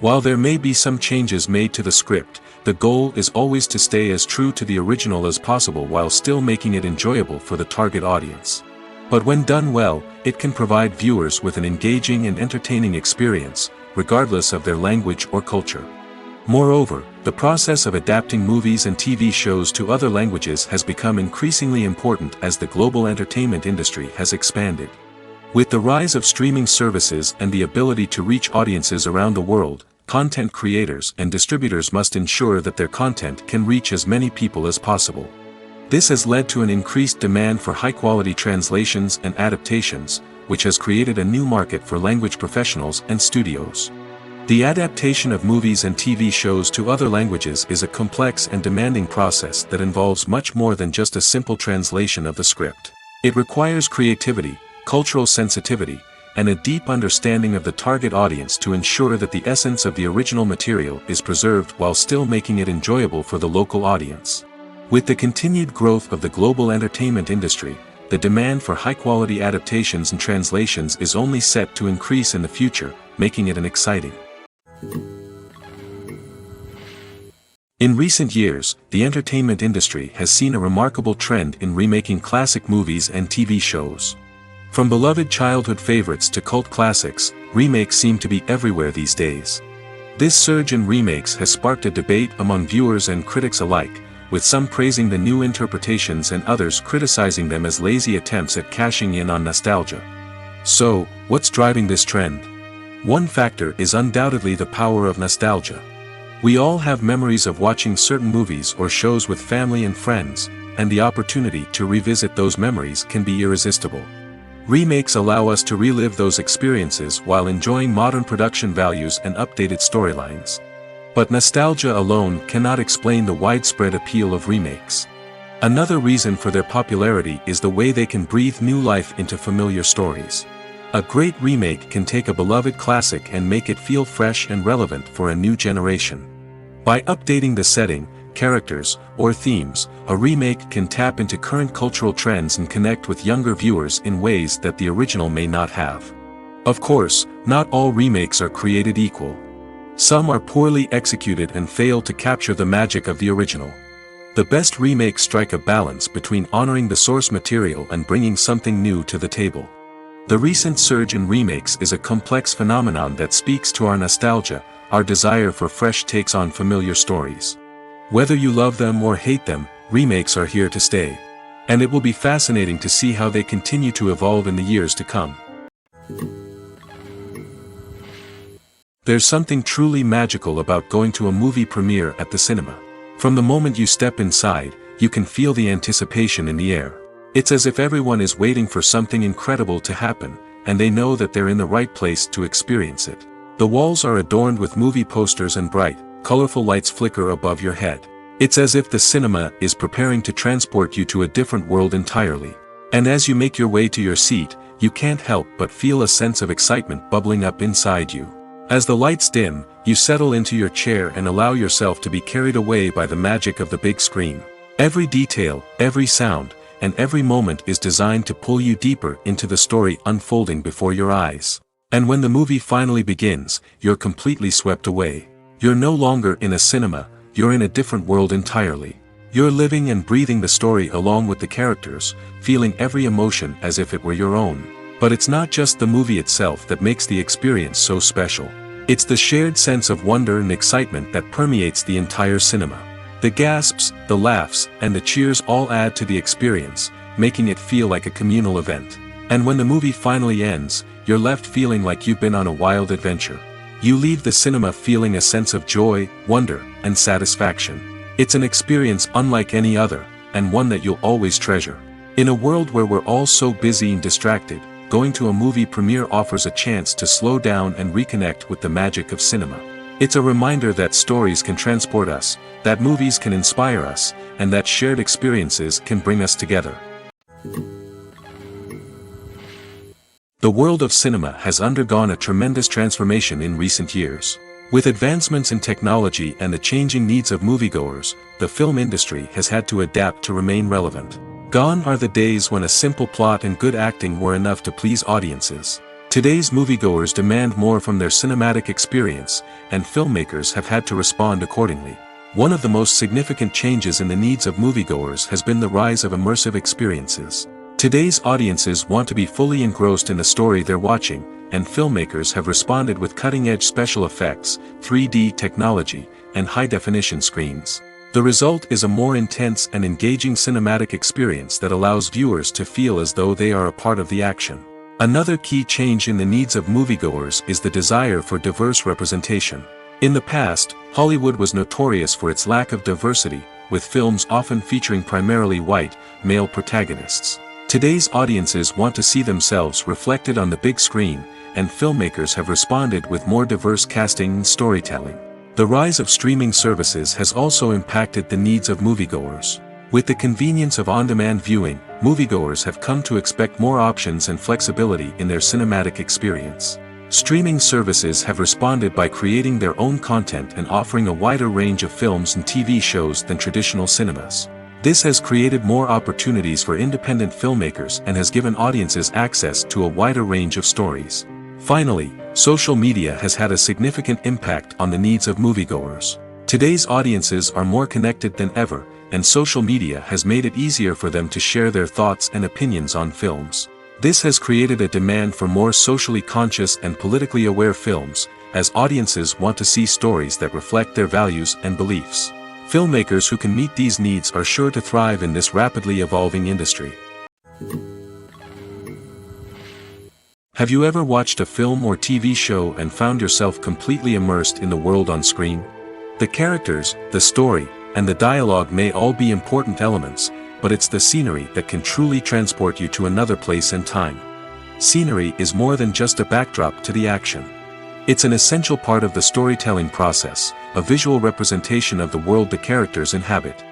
While there may be some changes made to the script, the goal is always to stay as true to the original as possible while still making it enjoyable for the target audience. But when done well, it can provide viewers with an engaging and entertaining experience, regardless of their language or culture. Moreover, the process of adapting movies and TV shows to other languages has become increasingly important as the global entertainment industry has expanded. With the rise of streaming services and the ability to reach audiences around the world, content creators and distributors must ensure that their content can reach as many people as possible. This has led to an increased demand for high-quality translations and adaptations, which has created a new market for language professionals and studios. The adaptation of movies and TV shows to other languages is a complex and demanding process that involves much more than just a simple translation of the script. It requires creativity, cultural sensitivity, and a deep understanding of the target audience to ensure that the essence of the original material is preserved while still making it enjoyable for the local audience. With the continued growth of the global entertainment industry, the demand for high-quality adaptations and translations is only set to increase in the future, making it an exciting. In recent years, the entertainment industry has seen a remarkable trend in remaking classic movies and TV shows. From beloved childhood favorites to cult classics, remakes seem to be everywhere these days. This surge in remakes has sparked a debate among viewers and critics alike, with some praising the new interpretations and others criticizing them as lazy attempts at cashing in on nostalgia. So, what's driving this trend? One factor is undoubtedly the power of nostalgia. We all have memories of watching certain movies or shows with family and friends, and the opportunity to revisit those memories can be irresistible. Remakes allow us to relive those experiences while enjoying modern production values and updated storylines. But nostalgia alone cannot explain the widespread appeal of remakes. Another reason for their popularity is the way they can breathe new life into familiar stories. A great remake can take a beloved classic and make it feel fresh and relevant for a new generation. By updating the setting, characters, or themes, a remake can tap into current cultural trends and connect with younger viewers in ways that the original may not have. Of course, not all remakes are created equal. Some are poorly executed and fail to capture the magic of the original. The best remakes strike a balance between honoring the source material and bringing something new to the table. The recent surge in remakes is a complex phenomenon that speaks to our nostalgia, our desire for fresh takes on familiar stories. Whether you love them or hate them, remakes are here to stay. And it will be fascinating to see how they continue to evolve in the years to come. There's something truly magical about going to a movie premiere at the cinema. From the moment you step inside, you can feel the anticipation in the air. It's as if everyone is waiting for something incredible to happen, and they know that they're in the right place to experience it. The walls are adorned with movie posters and bright, colorful lights flicker above your head. It's as if the cinema is preparing to transport you to a different world entirely. And as you make your way to your seat, you can't help but feel a sense of excitement bubbling up inside you. As the lights dim, you settle into your chair and allow yourself to be carried away by the magic of the big screen. Every detail, every sound, and every moment is designed to pull you deeper into the story unfolding before your eyes. And when the movie finally begins, you're completely swept away. You're no longer in a cinema, you're in a different world entirely. You're living and breathing the story along with the characters, feeling every emotion as if it were your own. But it's not just the movie itself that makes the experience so special. It's the shared sense of wonder and excitement that permeates the entire cinema. The gasps, the laughs, and the cheers all add to the experience, making it feel like a communal event. And when the movie finally ends, you're left feeling like you've been on a wild adventure. You leave the cinema feeling a sense of joy, wonder, and satisfaction. It's an experience unlike any other, and one that you'll always treasure. In a world where we're all so busy and distracted, going to a movie premiere offers a chance to slow down and reconnect with the magic of cinema. It's a reminder that stories can transport us, that movies can inspire us, and that shared experiences can bring us together. The world of cinema has undergone a tremendous transformation in recent years. With advancements in technology and the changing needs of moviegoers, the film industry has had to adapt to remain relevant. Gone are the days when a simple plot and good acting were enough to please audiences. Today's moviegoers demand more from their cinematic experience, and filmmakers have had to respond accordingly. One of the most significant changes in the needs of moviegoers has been the rise of immersive experiences. Today's audiences want to be fully engrossed in the story they're watching, and filmmakers have responded with cutting-edge special effects, 3D technology, and high-definition screens. The result is a more intense and engaging cinematic experience that allows viewers to feel as though they are a part of the action. Another key change in the needs of moviegoers is the desire for diverse representation. In the past, Hollywood was notorious for its lack of diversity, with films often featuring primarily white, male protagonists. Today's audiences want to see themselves reflected on the big screen, and filmmakers have responded with more diverse casting and storytelling. The rise of streaming services has also impacted the needs of moviegoers. With the convenience of on-demand viewing, moviegoers have come to expect more options and flexibility in their cinematic experience. Streaming services have responded by creating their own content and offering a wider range of films and TV shows than traditional cinemas. This has created more opportunities for independent filmmakers and has given audiences access to a wider range of stories. Finally, social media has had a significant impact on the needs of moviegoers. Today's audiences are more connected than ever, and social media has made it easier for them to share their thoughts and opinions on films. This has created a demand for more socially conscious and politically aware films, as audiences want to see stories that reflect their values and beliefs. Filmmakers who can meet these needs are sure to thrive in this rapidly evolving industry. Have you ever watched a film or TV show and found yourself completely immersed in the world on screen? The characters, the story, and the dialogue may all be important elements, but it's the scenery that can truly transport you to another place and time. Scenery is more than just a backdrop to the action. It's an essential part of the storytelling process, a visual representation of the world the characters inhabit.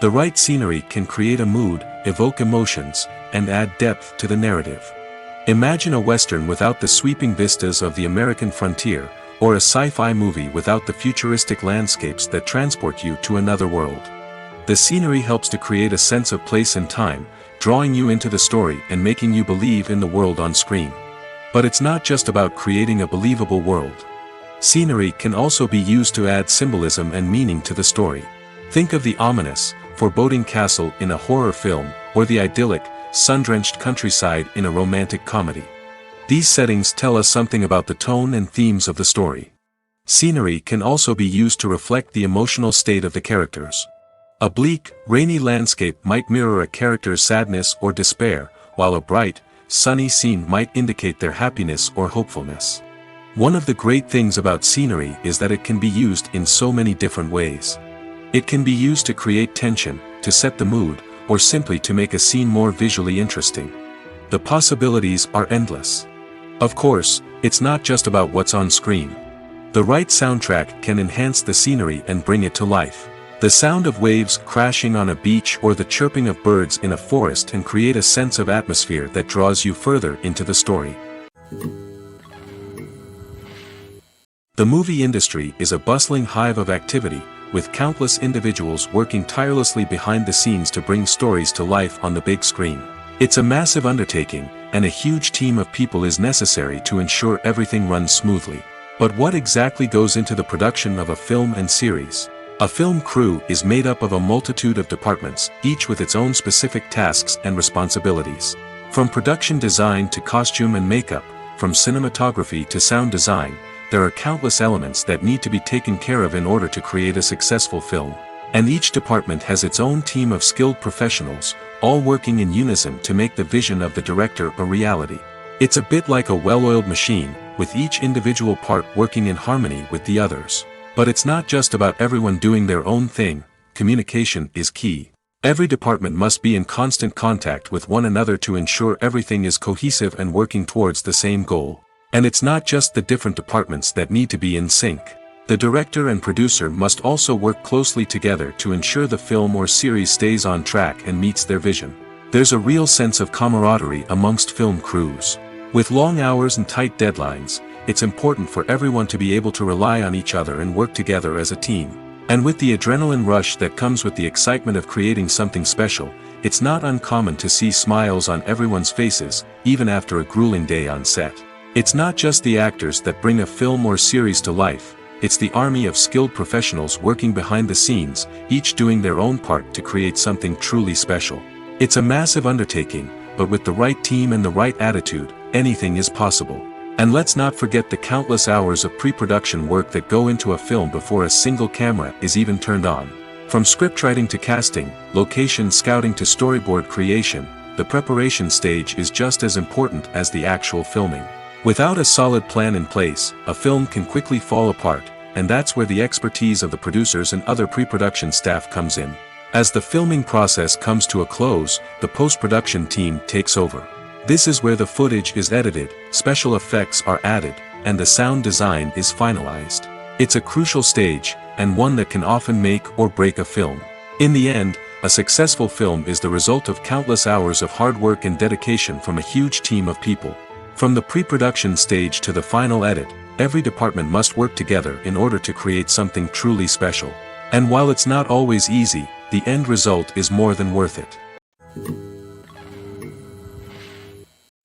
The right scenery can create a mood, evoke emotions, and add depth to the narrative. Imagine a Western without the sweeping vistas of the American frontier, or a sci-fi movie without the futuristic landscapes that transport you to another world. The scenery helps to create a sense of place and time, drawing you into the story and making you believe in the world on screen. But it's not just about creating a believable world. Scenery can also be used to add symbolism and meaning to the story. Think of the ominous, foreboding castle in a horror film, or the idyllic, sun-drenched countryside in a romantic comedy. These settings tell us something about the tone and themes of the story. Scenery can also be used to reflect the emotional state of the characters. A bleak, rainy landscape might mirror a character's sadness or despair, while a bright, sunny scene might indicate their happiness or hopefulness. One of the great things about scenery is that it can be used in so many different ways. It can be used to create tension, to set the mood, or simply to make a scene more visually interesting. The possibilities are endless. Of course, it's not just about what's on screen. The right soundtrack can enhance the scenery and bring it to life. The sound of waves crashing on a beach or the chirping of birds in a forest can create a sense of atmosphere that draws you further into the story. The movie industry is a bustling hive of activity, with countless individuals working tirelessly behind the scenes to bring stories to life on the big screen. It's a massive undertaking, and a huge team of people is necessary to ensure everything runs smoothly. But what exactly goes into the production of a film and series? A film crew is made up of a multitude of departments, each with its own specific tasks and responsibilities. From production design to costume and makeup, from cinematography to sound design, there are countless elements that need to be taken care of in order to create a successful film. And each department has its own team of skilled professionals, all working in unison to make the vision of the director a reality. It's a bit like a well-oiled machine, with each individual part working in harmony with the others. But it's not just about everyone doing their own thing. Communication is key. Every department must be in constant contact with one another to ensure everything is cohesive and working towards the same goal. And it's not just the different departments that need to be in sync. The director and producer must also work closely together to ensure the film or series stays on track and meets their vision. There's a real sense of camaraderie amongst film crews. With long hours and tight deadlines, it's important for everyone to be able to rely on each other and work together as a team. And with the adrenaline rush that comes with the excitement of creating something special, it's not uncommon to see smiles on everyone's faces, even after a grueling day on set. It's not just the actors that bring a film or series to life, it's the army of skilled professionals working behind the scenes, each doing their own part to create something truly special. It's a massive undertaking, but with the right team and the right attitude, anything is possible. And let's not forget the countless hours of pre-production work that go into a film before a single camera is even turned on. From scriptwriting to casting, location scouting to storyboard creation, the preparation stage is just as important as the actual filming. Without a solid plan in place, a film can quickly fall apart, and that's where the expertise of the producers and other pre-production staff comes in. As the filming process comes to a close, the post-production team takes over. This is where the footage is edited, special effects are added, and the sound design is finalized. It's a crucial stage, and one that can often make or break a film. In the end, a successful film is the result of countless hours of hard work and dedication from a huge team of people. From the pre-production stage to the final edit, every department must work together in order to create something truly special. And while it's not always easy, the end result is more than worth it.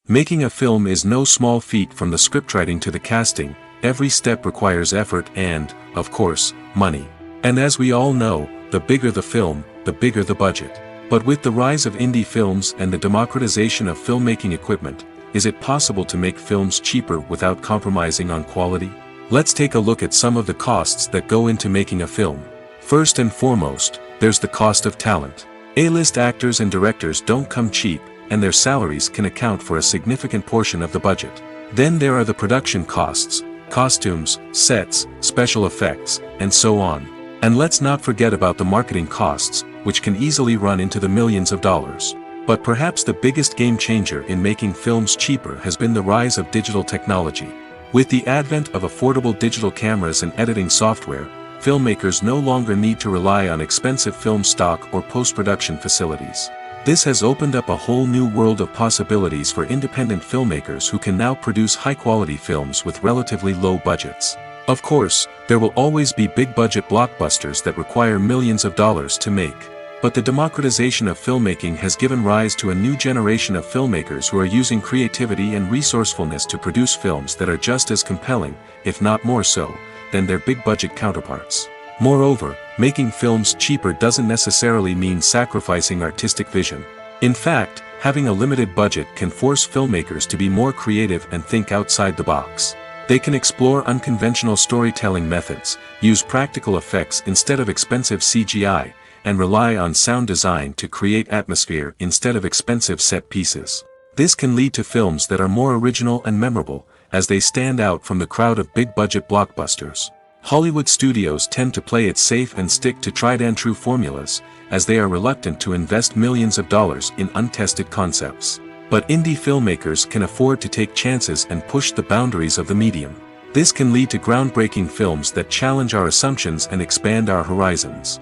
Making a film is no small feat. From the scriptwriting to the casting, every step requires effort and, of course, money. And as we all know, the bigger the film, the bigger the budget. But with the rise of indie films and the democratization of filmmaking equipment, is it possible to make films cheaper without compromising on quality? Let's take a look at some of the costs that go into making a film. First and foremost, there's the cost of talent. A-list actors and directors don't come cheap, and their salaries can account for a significant portion of the budget. Then there are the production costs, costumes, sets, special effects, and so on. And let's not forget about the marketing costs, which can easily run into the millions of dollars. But perhaps the biggest game changer in making films cheaper has been the rise of digital technology. With the advent of affordable digital cameras and editing software, filmmakers no longer need to rely on expensive film stock or post-production facilities. This has opened up a whole new world of possibilities for independent filmmakers who can now produce high-quality films with relatively low budgets. Of course, there will always be big-budget blockbusters that require millions of dollars to make. But the democratization of filmmaking has given rise to a new generation of filmmakers who are using creativity and resourcefulness to produce films that are just as compelling, if not more so, than their big-budget counterparts. Moreover, making films cheaper doesn't necessarily mean sacrificing artistic vision. In fact, having a limited budget can force filmmakers to be more creative and think outside the box. They can explore unconventional storytelling methods, use practical effects instead of expensive CGI, and rely on sound design to create atmosphere instead of expensive set pieces. This can lead to films that are more original and memorable, as they stand out from the crowd of big-budget blockbusters. Hollywood studios tend to play it safe and stick to tried-and-true formulas, as they are reluctant to invest millions of dollars in untested concepts. But indie filmmakers can afford to take chances and push the boundaries of the medium. This can lead to groundbreaking films that challenge our assumptions and expand our horizons.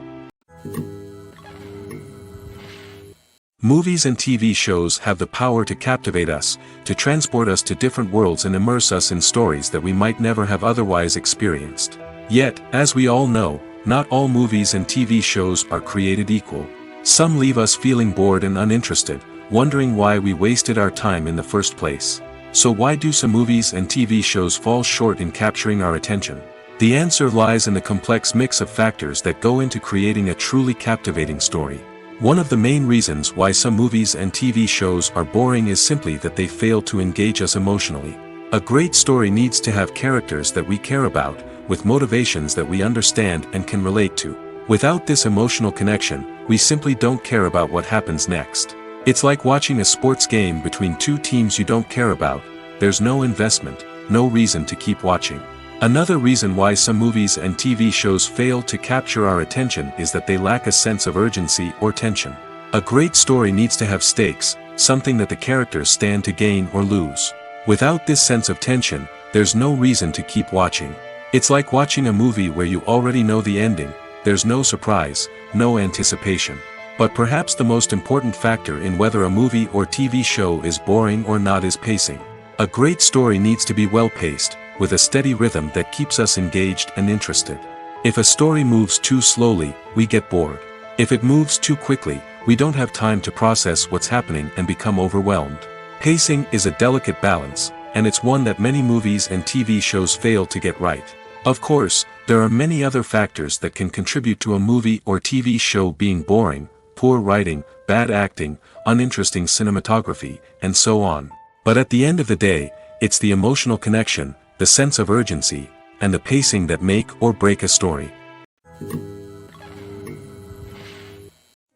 Movies and TV shows have the power to captivate us, to transport us to different worlds and immerse us in stories that we might never have otherwise experienced. Yet, as we all know, not all movies and TV shows are created equal. Some leave us feeling bored and uninterested, wondering why we wasted our time in the first place. So why do some movies and TV shows fall short in capturing our attention? The answer lies in the complex mix of factors that go into creating a truly captivating story. One of the main reasons why some movies and TV shows are boring is simply that they fail to engage us emotionally. A great story needs to have characters that we care about, with motivations that we understand and can relate to. Without this emotional connection, we simply don't care about what happens next. It's like watching a sports game between two teams you don't care about. There's no investment, no reason to keep watching. Another reason why some movies and TV shows fail to capture our attention is that they lack a sense of urgency or tension. A great story needs to have stakes, something that the characters stand to gain or lose. Without this sense of tension, there's no reason to keep watching. It's like watching a movie where you already know the ending, there's no surprise, no anticipation. But perhaps the most important factor in whether a movie or TV show is boring or not is pacing. A great story needs to be well-paced, with a steady rhythm that keeps us engaged and interested. If a story moves too slowly, we get bored. If it moves too quickly, we don't have time to process what's happening and become overwhelmed. Pacing is a delicate balance, and it's one that many movies and TV shows fail to get right. Of course, there are many other factors that can contribute to a movie or TV show being boring: poor writing, bad acting, uninteresting cinematography, and so on. But at the end of the day, it's the emotional connection, the sense of urgency, and the pacing that make or break a story.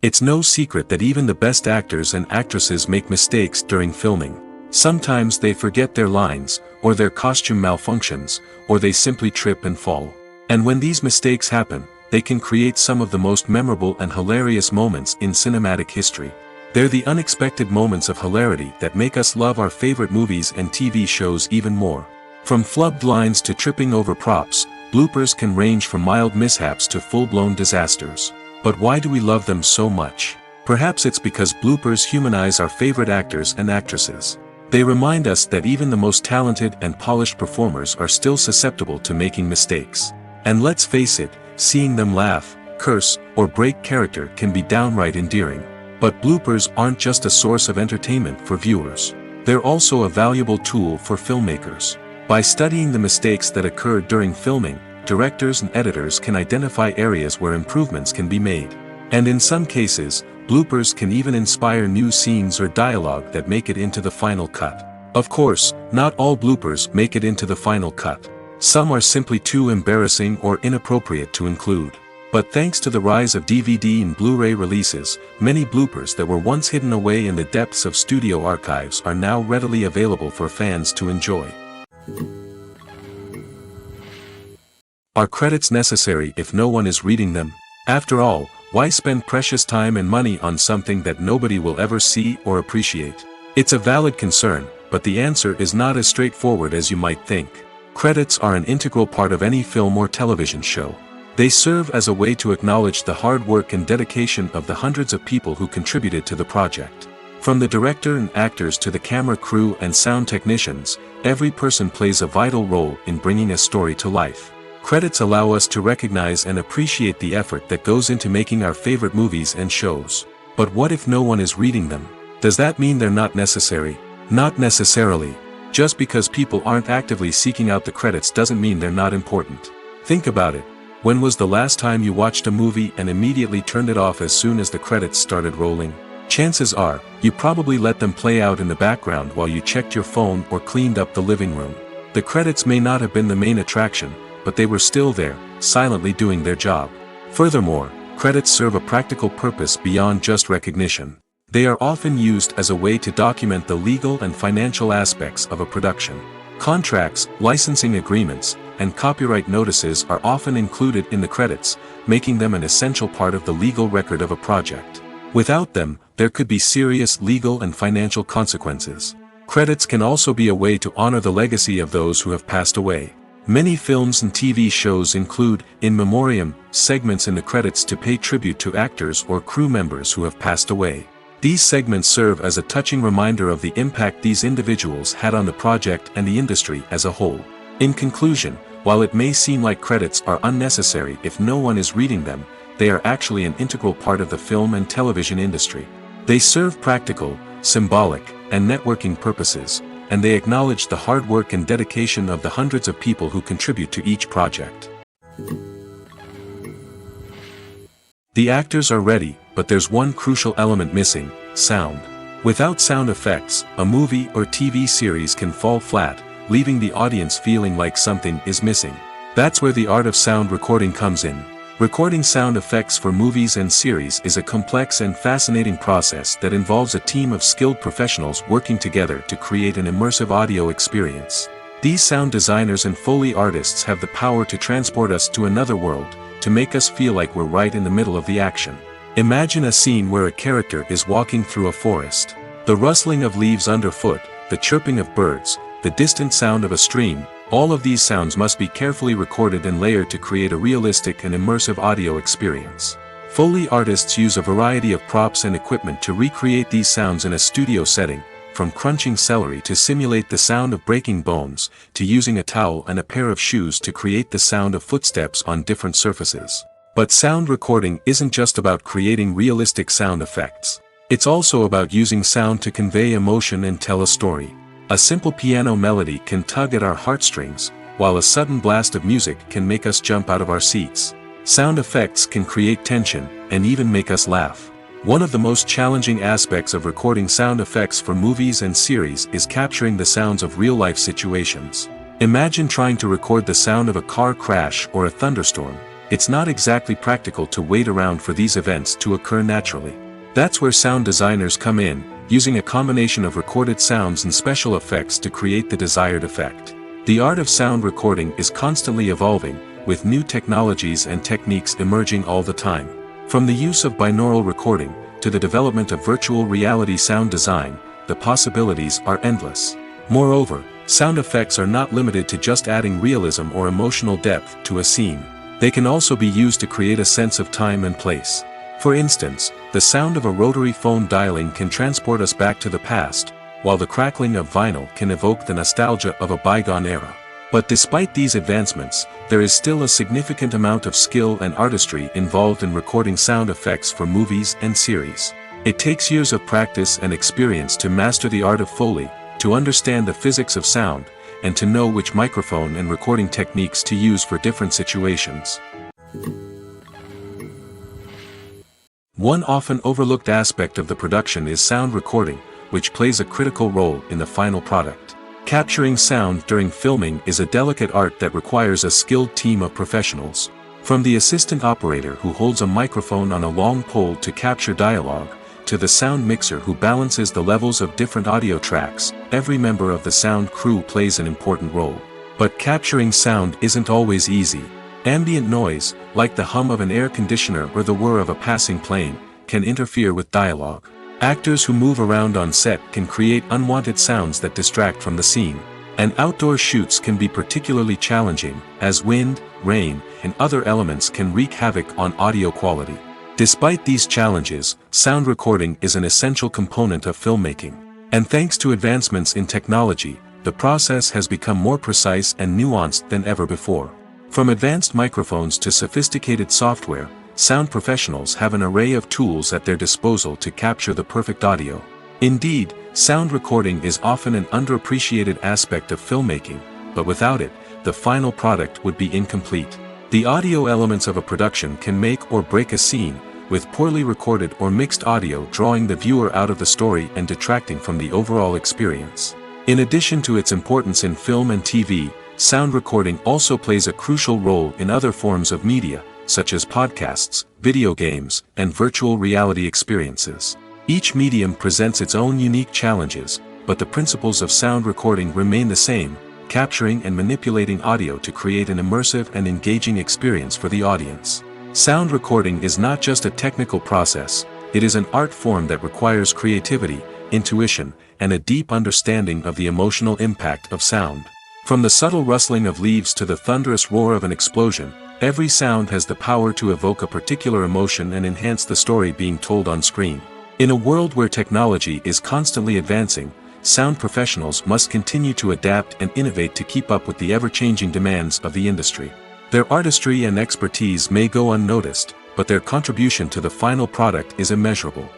It's no secret that even the best actors and actresses make mistakes during filming. Sometimes they forget their lines, or their costume malfunctions, or they simply trip and fall. And when these mistakes happen, they can create some of the most memorable and hilarious moments in cinematic history. They're the unexpected moments of hilarity that make us love our favorite movies and TV shows even more. From flubbed lines to tripping over props, bloopers can range from mild mishaps to full-blown disasters. But why do we love them so much? Perhaps it's because bloopers humanize our favorite actors and actresses. They remind us that even the most talented and polished performers are still susceptible to making mistakes. And let's face it, seeing them laugh, curse, or break character can be downright endearing. But bloopers aren't just a source of entertainment for viewers. They're also a valuable tool for filmmakers. By studying the mistakes that occur during filming, directors and editors can identify areas where improvements can be made. And in some cases, bloopers can even inspire new scenes or dialogue that make it into the final cut. Of course, not all bloopers make it into the final cut. Some are simply too embarrassing or inappropriate to include. But thanks to the rise of DVD and Blu-ray releases, many bloopers that were once hidden away in the depths of studio archives are now readily available for fans to enjoy. Are credits necessary if no one is reading them? After all, why spend precious time and money on something that nobody will ever see or appreciate? It's a valid concern, but the answer is not as straightforward as you might think. Credits are an integral part of any film or television show. They serve as a way to acknowledge the hard work and dedication of the hundreds of people who contributed to the project. From the director and actors to the camera crew and sound technicians, every person plays a vital role in bringing a story to life. Credits allow us to recognize and appreciate the effort that goes into making our favorite movies and shows. But what if no one is reading them? Does that mean they're not necessary? Not necessarily. Just because people aren't actively seeking out the credits doesn't mean they're not important. Think about it. When was the last time you watched a movie and immediately turned it off as soon as the credits started rolling? Chances are, you probably let them play out in the background while you checked your phone or cleaned up the living room. The credits may not have been the main attraction, but they were still there, silently doing their job. Furthermore, credits serve a practical purpose beyond just recognition. They are often used as a way to document the legal and financial aspects of a production. Contracts, licensing agreements, and copyright notices are often included in the credits, making them an essential part of the legal record of a project. Without them, there could be serious legal and financial consequences. Credits can also be a way to honor the legacy of those who have passed away. Many films and TV shows include, in memoriam, segments in the credits to pay tribute to actors or crew members who have passed away. These segments serve as a touching reminder of the impact these individuals had on the project and the industry as a whole. In conclusion, while it may seem like credits are unnecessary if no one is reading them, they are actually an integral part of the film and television industry. They serve practical, symbolic, and networking purposes, and they acknowledge the hard work and dedication of the hundreds of people who contribute to each project. The actors are ready, but there's one crucial element missing: sound. Without sound effects, a movie or TV series can fall flat, leaving the audience feeling like something is missing. That's where the art of sound recording comes in. Recording sound effects for movies and series is a complex and fascinating process that involves a team of skilled professionals working together to create an immersive audio experience. These sound designers and Foley artists have the power to transport us to another world, to make us feel like we're right in the middle of the action. Imagine a scene where a character is walking through a forest. The rustling of leaves underfoot, the chirping of birds, the distant sound of a stream, all of these sounds must be carefully recorded and layered to create a realistic and immersive audio experience. Foley artists use a variety of props and equipment to recreate these sounds in a studio setting, from crunching celery to simulate the sound of breaking bones, to using a towel and a pair of shoes to create the sound of footsteps on different surfaces. But sound recording isn't just about creating realistic sound effects. It's also about using sound to convey emotion and tell a story. A simple piano melody can tug at our heartstrings, while a sudden blast of music can make us jump out of our seats. Sound effects can create tension, and even make us laugh. One of the most challenging aspects of recording sound effects for movies and series is capturing the sounds of real-life situations. Imagine trying to record the sound of a car crash or a thunderstorm. It's not exactly practical to wait around for these events to occur naturally. That's where sound designers come in, using a combination of recorded sounds and special effects to create the desired effect. The art of sound recording is constantly evolving, with new technologies and techniques emerging all the time. From the use of binaural recording, to the development of virtual reality sound design, the possibilities are endless. Moreover, sound effects are not limited to just adding realism or emotional depth to a scene. They can also be used to create a sense of time and place. For instance, the sound of a rotary phone dialing can transport us back to the past, while the crackling of vinyl can evoke the nostalgia of a bygone era. But despite these advancements, there is still a significant amount of skill and artistry involved in recording sound effects for movies and series. It takes years of practice and experience to master the art of Foley, to understand the physics of sound, and to know which microphone and recording techniques to use for different situations. One often overlooked aspect of the production is sound recording, which plays a critical role in the final product. Capturing sound during filming is a delicate art that requires a skilled team of professionals. From the assistant operator who holds a microphone on a long pole to capture dialogue, to the sound mixer who balances the levels of different audio tracks, every member of the sound crew plays an important role. But capturing sound isn't always easy. Ambient noise, like the hum of an air conditioner or the whir of a passing plane, can interfere with dialogue. Actors who move around on set can create unwanted sounds that distract from the scene. And outdoor shoots can be particularly challenging, as wind, rain, and other elements can wreak havoc on audio quality. Despite these challenges, sound recording is an essential component of filmmaking. And thanks to advancements in technology, the process has become more precise and nuanced than ever before. From advanced microphones to sophisticated software, sound professionals have an array of tools at their disposal to capture the perfect audio. Indeed, sound recording is often an underappreciated aspect of filmmaking, but without it, the final product would be incomplete. The audio elements of a production can make or break a scene, with poorly recorded or mixed audio drawing the viewer out of the story and detracting from the overall experience. In addition to its importance in film and TV, sound recording also plays a crucial role in other forms of media, such as podcasts, video games, and virtual reality experiences. Each medium presents its own unique challenges, but the principles of sound recording remain the same, capturing and manipulating audio to create an immersive and engaging experience for the audience. Sound recording is not just a technical process, it is an art form that requires creativity, intuition, and a deep understanding of the emotional impact of sound. From the subtle rustling of leaves to the thunderous roar of an explosion, every sound has the power to evoke a particular emotion and enhance the story being told on screen. In a world where technology is constantly advancing, sound professionals must continue to adapt and innovate to keep up with the ever-changing demands of the industry. Their artistry and expertise may go unnoticed, but their contribution to the final product is immeasurable.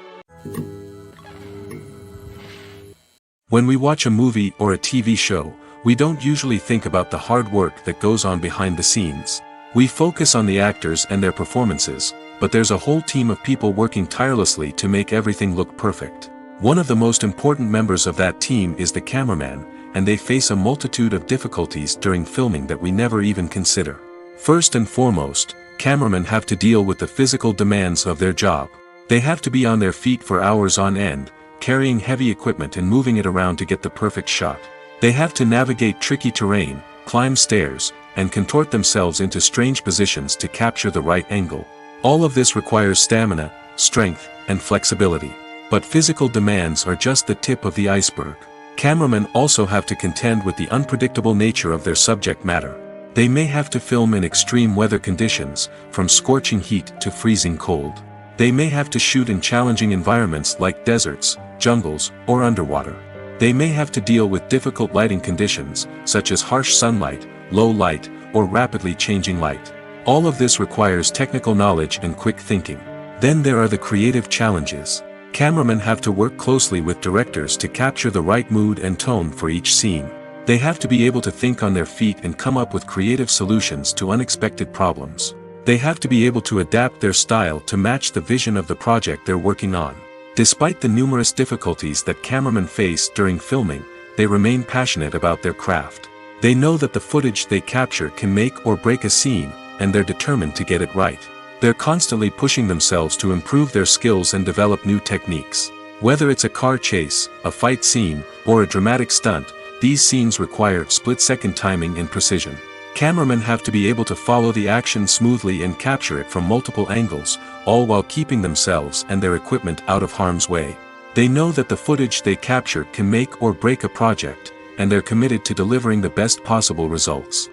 When we watch a movie or a TV show, we don't usually think about the hard work that goes on behind the scenes. We focus on the actors and their performances, but there's a whole team of people working tirelessly to make everything look perfect. One of the most important members of that team is the cameraman, and they face a multitude of difficulties during filming that we never even consider. First and foremost, cameramen have to deal with the physical demands of their job. They have to be on their feet for hours on end, carrying heavy equipment and moving it around to get the perfect shot. They have to navigate tricky terrain, climb stairs, and contort themselves into strange positions to capture the right angle. All of this requires stamina, strength, and flexibility. But physical demands are just the tip of the iceberg. Cameramen also have to contend with the unpredictable nature of their subject matter. They may have to film in extreme weather conditions, from scorching heat to freezing cold. They may have to shoot in challenging environments like deserts, jungles, or underwater. They may have to deal with difficult lighting conditions, such as harsh sunlight, low light, or rapidly changing light. All of this requires technical knowledge and quick thinking. Then there are the creative challenges. Cameramen have to work closely with directors to capture the right mood and tone for each scene. They have to be able to think on their feet and come up with creative solutions to unexpected problems. They have to be able to adapt their style to match the vision of the project they're working on. Despite the numerous difficulties that cameramen face during filming, they remain passionate about their craft. They know that the footage they capture can make or break a scene, and they're determined to get it right. They're constantly pushing themselves to improve their skills and develop new techniques. Whether it's a car chase, a fight scene, or a dramatic stunt, these scenes require split-second timing and precision. Cameramen have to be able to follow the action smoothly and capture it from multiple angles, all while keeping themselves and their equipment out of harm's way. They know that the footage they capture can make or break a project, and they're committed to delivering the best possible results.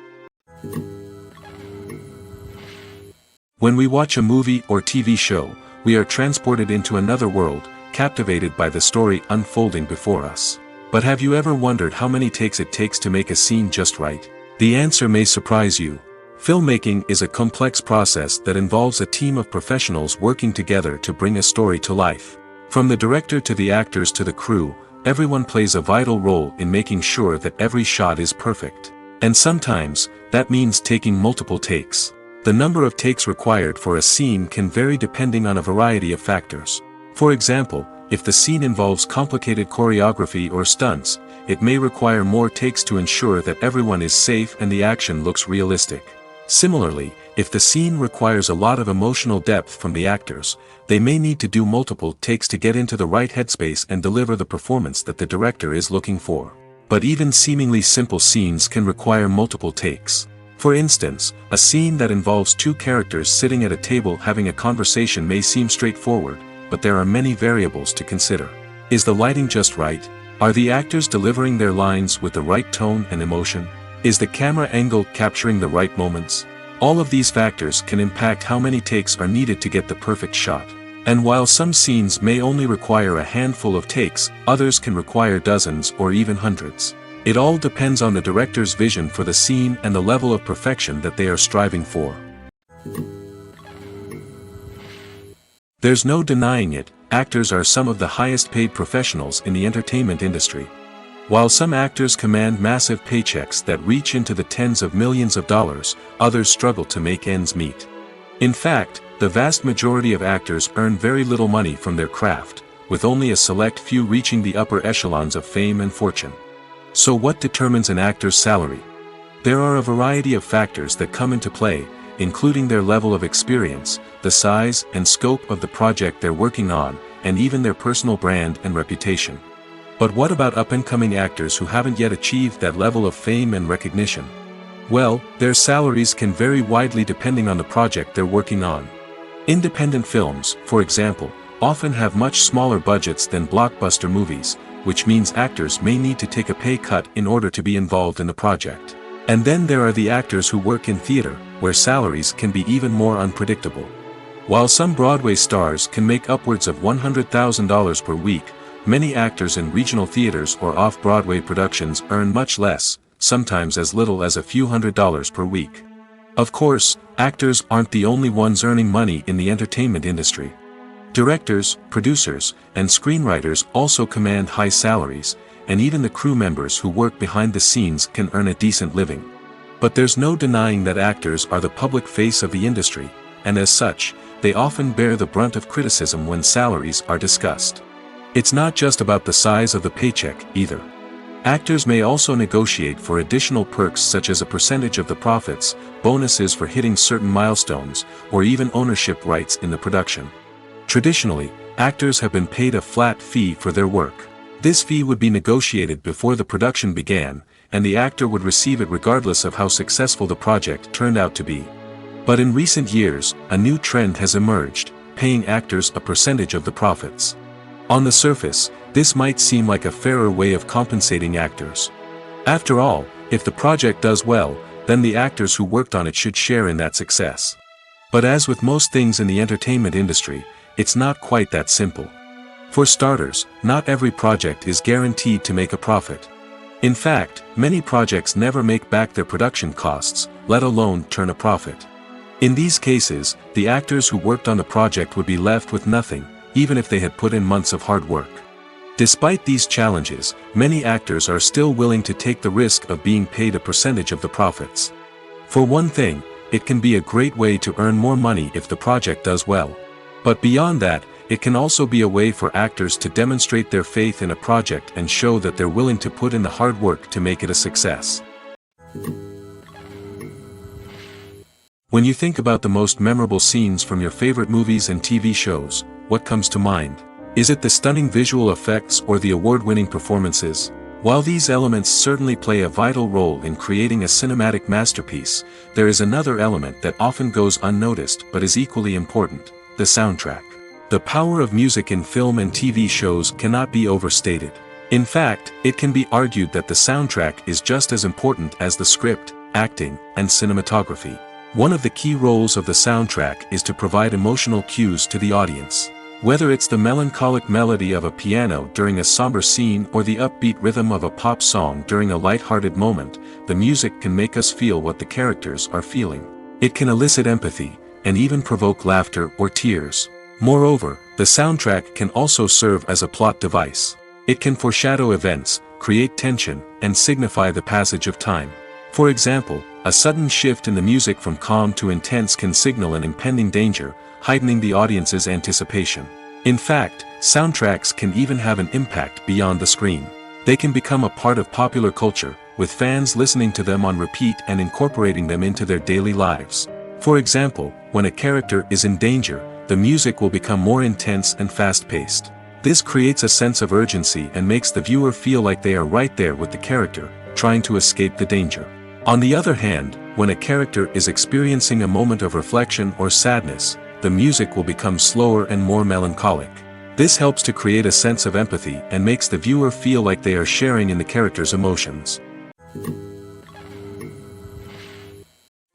When we watch a movie or TV show, we are transported into another world, captivated by the story unfolding before us. But have you ever wondered how many takes it takes to make a scene just right? The answer may surprise you. Filmmaking is a complex process that involves a team of professionals working together to bring a story to life. From the director to the actors to the crew, everyone plays a vital role in making sure that every shot is perfect. And sometimes, that means taking multiple takes. The number of takes required for a scene can vary depending on a variety of factors. For example, if the scene involves complicated choreography or stunts, it may require more takes to ensure that everyone is safe and the action looks realistic. Similarly, if the scene requires a lot of emotional depth from the actors, they may need to do multiple takes to get into the right headspace and deliver the performance that the director is looking for. But even seemingly simple scenes can require multiple takes. For instance, a scene that involves two characters sitting at a table having a conversation may seem straightforward, but there are many variables to consider. Is the lighting just right? Are the actors delivering their lines with the right tone and emotion? Is the camera angle capturing the right moments? All of these factors can impact how many takes are needed to get the perfect shot. And while some scenes may only require a handful of takes, others can require dozens or even hundreds. It all depends on the director's vision for the scene and the level of perfection that they are striving for. There's no denying it, actors are some of the highest paid professionals in the entertainment industry. While some actors command massive paychecks that reach into the tens of millions of dollars, others struggle to make ends meet. In fact, the vast majority of actors earn very little money from their craft, with only a select few reaching the upper echelons of fame and fortune. So what determines an actor's salary? There are a variety of factors that come into play, including their level of experience, the size and scope of the project they're working on, and even their personal brand and reputation. But what about up-and-coming actors who haven't yet achieved that level of fame and recognition? Well, their salaries can vary widely depending on the project they're working on. Independent films, for example, often have much smaller budgets than blockbuster movies, which means actors may need to take a pay cut in order to be involved in the project. And then there are the actors who work in theater, where salaries can be even more unpredictable. While some Broadway stars can make upwards of $100,000 per week, many actors in regional theaters or off-Broadway productions earn much less, sometimes as little as a few $100s per week. Of course, actors aren't the only ones earning money in the entertainment industry. Directors, producers, and screenwriters also command high salaries, and even the crew members who work behind the scenes can earn a decent living. But there's no denying that actors are the public face of the industry, and as such, they often bear the brunt of criticism when salaries are discussed. It's not just about the size of the paycheck, either. Actors may also negotiate for additional perks such as a percentage of the profits, bonuses for hitting certain milestones, or even ownership rights in the production. Traditionally, actors have been paid a flat fee for their work. This fee would be negotiated before the production began, and the actor would receive it regardless of how successful the project turned out to be. But in recent years, a new trend has emerged, paying actors a percentage of the profits. On the surface, this might seem like a fairer way of compensating actors. After all, if the project does well, then the actors who worked on it should share in that success. But as with most things in the entertainment industry, it's not quite that simple. For starters, not every project is guaranteed to make a profit. In fact, many projects never make back their production costs, let alone turn a profit. In these cases, the actors who worked on the project would be left with nothing, even if they had put in months of hard work. Despite these challenges, many actors are still willing to take the risk of being paid a percentage of the profits. For one thing, it can be a great way to earn more money if the project does well. But beyond that, it can also be a way for actors to demonstrate their faith in a project and show that they're willing to put in the hard work to make it a success. When you think about the most memorable scenes from your favorite movies and TV shows, what comes to mind? Is it the stunning visual effects or the award-winning performances? While these elements certainly play a vital role in creating a cinematic masterpiece, there is another element that often goes unnoticed but is equally important: the soundtrack. The power of music in film and TV shows cannot be overstated. In fact, it can be argued that the soundtrack is just as important as the script, acting, and cinematography. One of the key roles of the soundtrack is to provide emotional cues to the audience. Whether it's the melancholic melody of a piano during a somber scene or the upbeat rhythm of a pop song during a light-hearted moment, the music can make us feel what the characters are feeling. It can elicit empathy, and even provoke laughter or tears. Moreover, the soundtrack can also serve as a plot device. It can foreshadow events, create tension, and signify the passage of time. For example, a sudden shift in the music from calm to intense can signal an impending danger, heightening the audience's anticipation. In fact, soundtracks can even have an impact beyond the screen. They can become a part of popular culture, with fans listening to them on repeat and incorporating them into their daily lives. For example, when a character is in danger, the music will become more intense and fast-paced. This creates a sense of urgency and makes the viewer feel like they are right there with the character, trying to escape the danger. On the other hand, when a character is experiencing a moment of reflection or sadness, the music will become slower and more melancholic. This helps to create a sense of empathy and makes the viewer feel like they are sharing in the character's emotions.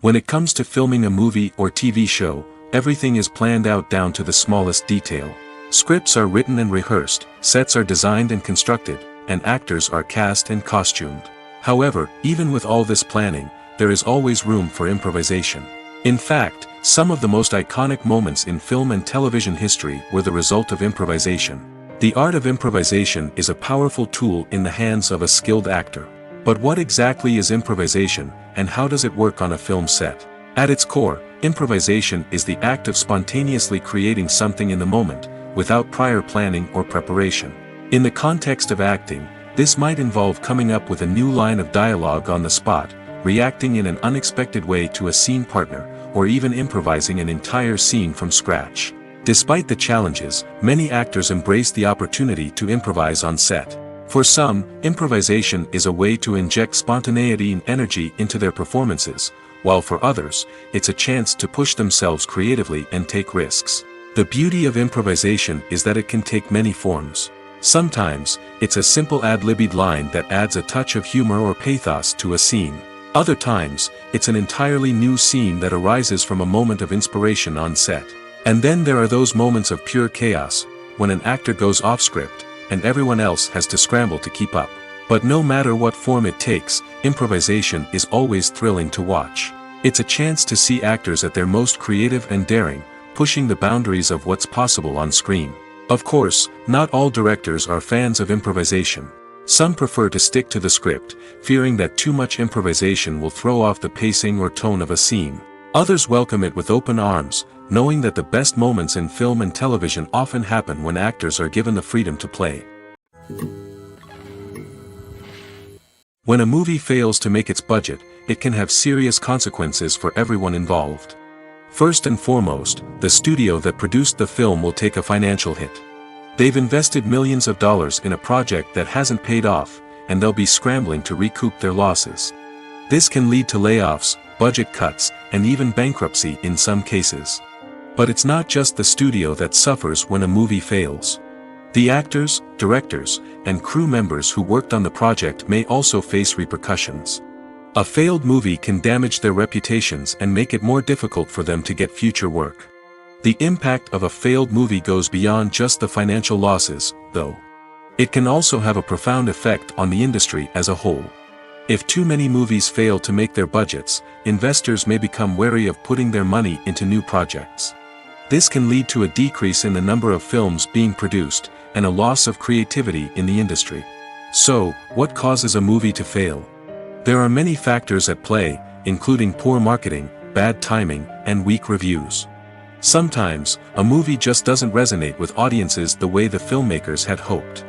When it comes to filming a movie or TV show, everything is planned out down to the smallest detail. Scripts are written and rehearsed, sets are designed and constructed, and actors are cast and costumed. However, even with all this planning, there is always room for improvisation. In fact, some of the most iconic moments in film and television history were the result of improvisation. The art of improvisation is a powerful tool in the hands of a skilled actor. But what exactly is improvisation, and how does it work on a film set? At its core, improvisation is the act of spontaneously creating something in the moment, without prior planning or preparation. In the context of acting, this might involve coming up with a new line of dialogue on the spot, reacting in an unexpected way to a scene partner, or even improvising an entire scene from scratch. Despite the challenges, many actors embrace the opportunity to improvise on set. For some, improvisation is a way to inject spontaneity and energy into their performances, while for others, it's a chance to push themselves creatively and take risks. The beauty of improvisation is that it can take many forms. Sometimes, it's a simple ad-libbed line that adds a touch of humor or pathos to a scene. Other times, it's an entirely new scene that arises from a moment of inspiration on set. And then there are those moments of pure chaos, when an actor goes off script, and everyone else has to scramble to keep up. But no matter what form it takes, improvisation is always thrilling to watch. It's a chance to see actors at their most creative and daring, pushing the boundaries of what's possible on screen. Of course, not all directors are fans of improvisation. Some prefer to stick to the script, fearing that too much improvisation will throw off the pacing or tone of a scene. Others welcome it with open arms, knowing that the best moments in film and television often happen when actors are given the freedom to play. When a movie fails to make its budget, it can have serious consequences for everyone involved. First and foremost, the studio that produced the film will take a financial hit. They've invested millions of dollars in a project that hasn't paid off, and they'll be scrambling to recoup their losses. This can lead to layoffs, budget cuts, and even bankruptcy in some cases. But it's not just the studio that suffers when a movie fails. The actors, directors, and crew members who worked on the project may also face repercussions. A failed movie can damage their reputations and make it more difficult for them to get future work. The impact of a failed movie goes beyond just the financial losses, though. It can also have a profound effect on the industry as a whole. If too many movies fail to make their budgets, investors may become wary of putting their money into new projects. This can lead to a decrease in the number of films being produced, and a loss of creativity in the industry. So, what causes a movie to fail? There are many factors at play, including poor marketing, bad timing, and weak reviews. Sometimes, a movie just doesn't resonate with audiences the way the filmmakers had hoped.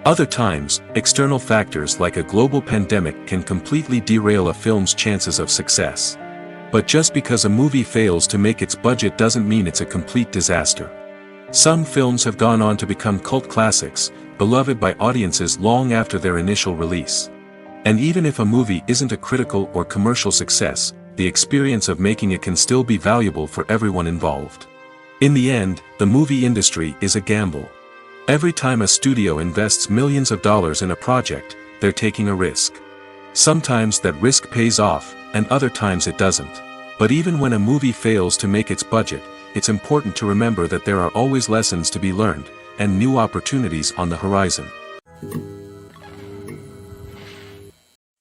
Other times, external factors like a global pandemic can completely derail a film's chances of success. But just because a movie fails to make its budget doesn't mean it's a complete disaster. Some films have gone on to become cult classics, beloved by audiences long after their initial release. And even if a movie isn't a critical or commercial success, the experience of making it can still be valuable for everyone involved. In the end, the movie industry is a gamble. Every time a studio invests millions of dollars in a project, they're taking a risk. Sometimes that risk pays off, and other times it doesn't. But even when a movie fails to make its budget, it's important to remember that there are always lessons to be learned, and new opportunities on the horizon.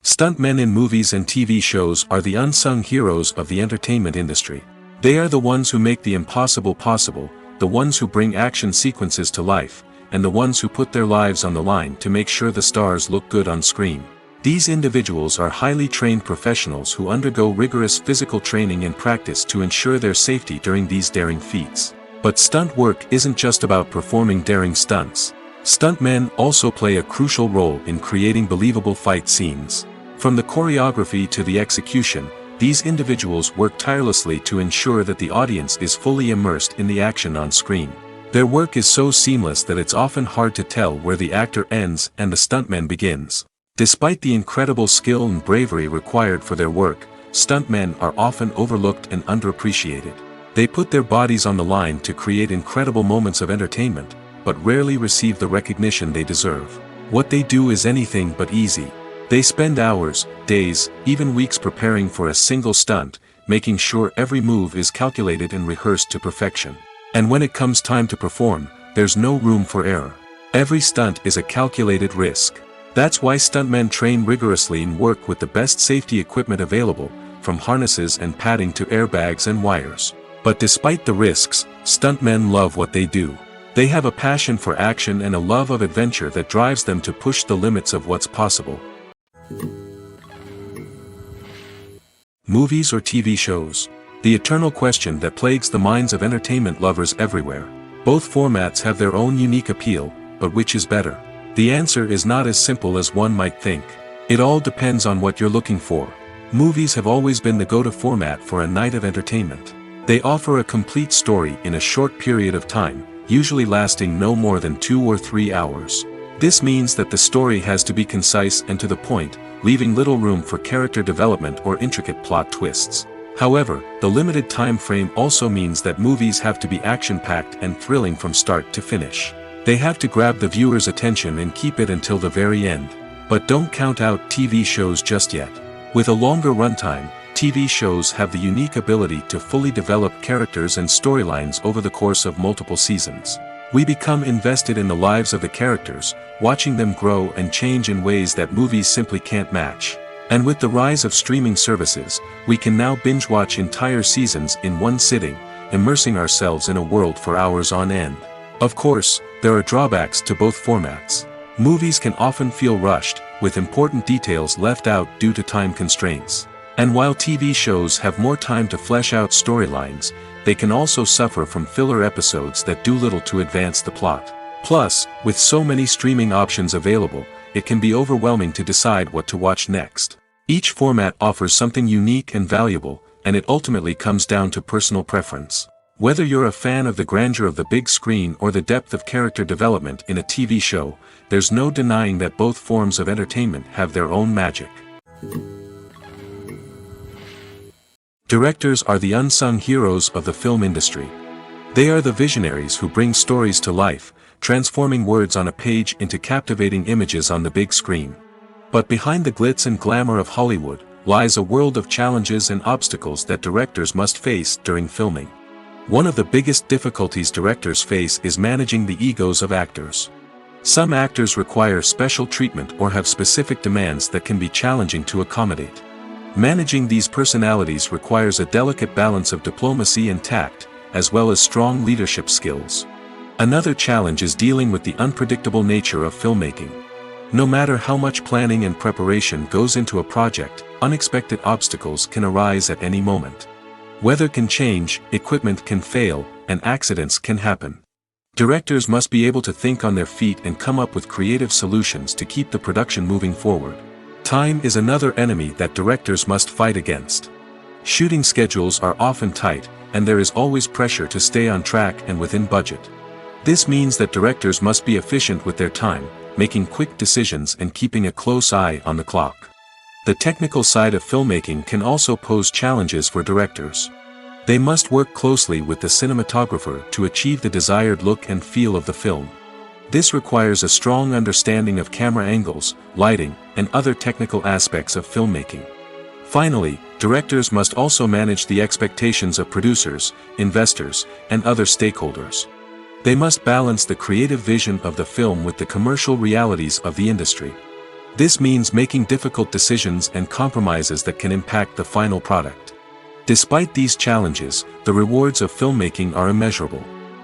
Stuntmen in movies and TV shows are the unsung heroes of the entertainment industry. They are the ones who make the impossible possible, the ones who bring action sequences to life, and the ones who put their lives on the line to make sure the stars look good on screen. These individuals are highly trained professionals who undergo rigorous physical training and practice to ensure their safety during these daring feats. But stunt work isn't just about performing daring stunts. Stuntmen also play a crucial role in creating believable fight scenes. From the choreography to the execution, these individuals work tirelessly to ensure that the audience is fully immersed in the action on screen. Their work is so seamless that it's often hard to tell where the actor ends and the stuntman begins. Despite the incredible skill and bravery required for their work, stuntmen are often overlooked and underappreciated. They put their bodies on the line to create incredible moments of entertainment, but rarely receive the recognition they deserve. What they do is anything but easy. They spend hours, days, even weeks preparing for a single stunt, making sure every move is calculated and rehearsed to perfection. And when it comes time to perform, there's no room for error. Every stunt is a calculated risk. That's why stuntmen train rigorously and work with the best safety equipment available, from harnesses and padding to airbags and wires. But despite the risks, stuntmen love what they do. They have a passion for action and a love of adventure that drives them to push the limits of what's possible. Movies or TV shows? The eternal question that plagues the minds of entertainment lovers everywhere. Both formats have their own unique appeal, but which is better? The answer is not as simple as one might think. It all depends on what you're looking for. Movies have always been the go-to format for a night of entertainment. They offer a complete story in a short period of time, usually lasting no more than 2 or 3 hours. This means that the story has to be concise and to the point, leaving little room for character development or intricate plot twists. However, the limited time frame also means that movies have to be action-packed and thrilling from start to finish. They have to grab the viewer's attention and keep it until the very end. But don't count out TV shows just yet. With a longer runtime, TV shows have the unique ability to fully develop characters and storylines over the course of multiple seasons. We become invested in the lives of the characters, watching them grow and change in ways that movies simply can't match. And with the rise of streaming services, we can now binge-watch entire seasons in one sitting, immersing ourselves in a world for hours on end. Of course, there are drawbacks to both formats. Movies can often feel rushed, with important details left out due to time constraints. And while TV shows have more time to flesh out storylines, they can also suffer from filler episodes that do little to advance the plot. Plus, with so many streaming options available, it can be overwhelming to decide what to watch next. Each format offers something unique and valuable, and it ultimately comes down to personal preference. Whether you're a fan of the grandeur of the big screen or the depth of character development in a TV show, there's no denying that both forms of entertainment have their own magic. Directors are the unsung heroes of the film industry. They are the visionaries who bring stories to life, transforming words on a page into captivating images on the big screen. But behind the glitz and glamour of Hollywood lies a world of challenges and obstacles that directors must face during filming. One of the biggest difficulties directors face is managing the egos of actors. Some actors require special treatment or have specific demands that can be challenging to accommodate. Managing these personalities requires a delicate balance of diplomacy and tact, as well as strong leadership skills. Another challenge is dealing with the unpredictable nature of filmmaking. No matter how much planning and preparation goes into a project, unexpected obstacles can arise at any moment. Weather can change, equipment can fail, and accidents can happen. Directors must be able to think on their feet and come up with creative solutions to keep the production moving forward. Time is another enemy that directors must fight against. Shooting schedules are often tight, and there is always pressure to stay on track and within budget. This means that directors must be efficient with their time, making quick decisions and keeping a close eye on the clock. The technical side of filmmaking can also pose challenges for directors. They must work closely with the cinematographer to achieve the desired look and feel of the film. This requires a strong understanding of camera angles, lighting, and other technical aspects of filmmaking. Finally, directors must also manage the expectations of producers, investors, and other stakeholders. They must balance the creative vision of the film with the commercial realities of the industry. This means making difficult decisions and compromises that can impact the final product. Despite these challenges, the rewards of filmmaking are immeasurable.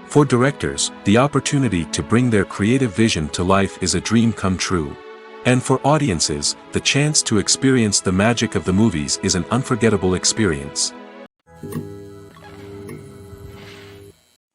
For directors, the opportunity to bring their creative vision to life is a dream come true. And for audiences, the chance to experience the magic of the movies is an unforgettable experience.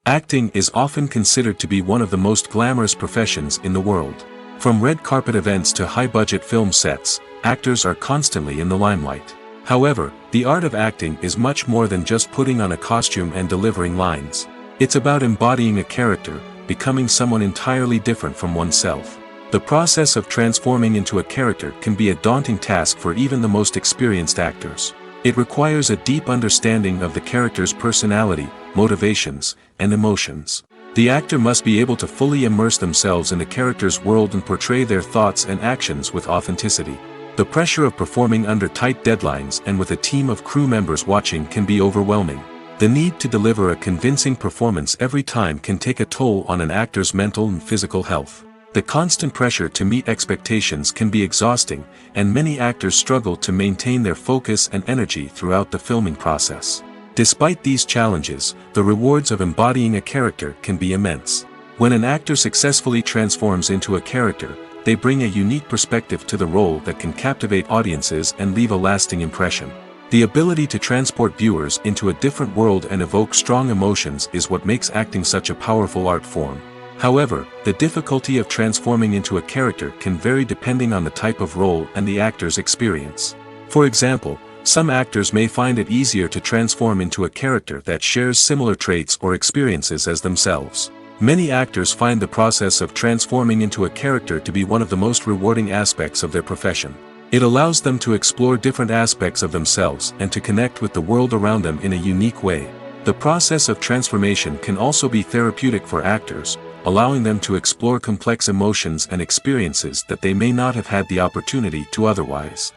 Acting is often considered to be one of the most glamorous professions in the world. From red carpet events to high-budget film sets, actors are constantly in the limelight. However, the art of acting is much more than just putting on a costume and delivering lines. It's about embodying a character, becoming someone entirely different from oneself. The process of transforming into a character can be a daunting task for even the most experienced actors. It requires a deep understanding of the character's personality, motivations, and emotions. The actor must be able to fully immerse themselves in the character's world and portray their thoughts and actions with authenticity. The pressure of performing under tight deadlines and with a team of crew members watching can be overwhelming. The need to deliver a convincing performance every time can take a toll on an actor's mental and physical health. The constant pressure to meet expectations can be exhausting, and many actors struggle to maintain their focus and energy throughout the filming process. Despite these challenges, the rewards of embodying a character can be immense. When an actor successfully transforms into a character, they bring a unique perspective to the role that can captivate audiences and leave a lasting impression. The ability to transport viewers into a different world and evoke strong emotions is what makes acting such a powerful art form. However, the difficulty of transforming into a character can vary depending on the type of role and the actor's experience. For example, some actors may find it easier to transform into a character that shares similar traits or experiences as themselves. Many actors find the process of transforming into a character to be one of the most rewarding aspects of their profession. It allows them to explore different aspects of themselves and to connect with the world around them in a unique way. The process of transformation can also be therapeutic for actors, allowing them to explore complex emotions and experiences that they may not have had the opportunity to otherwise.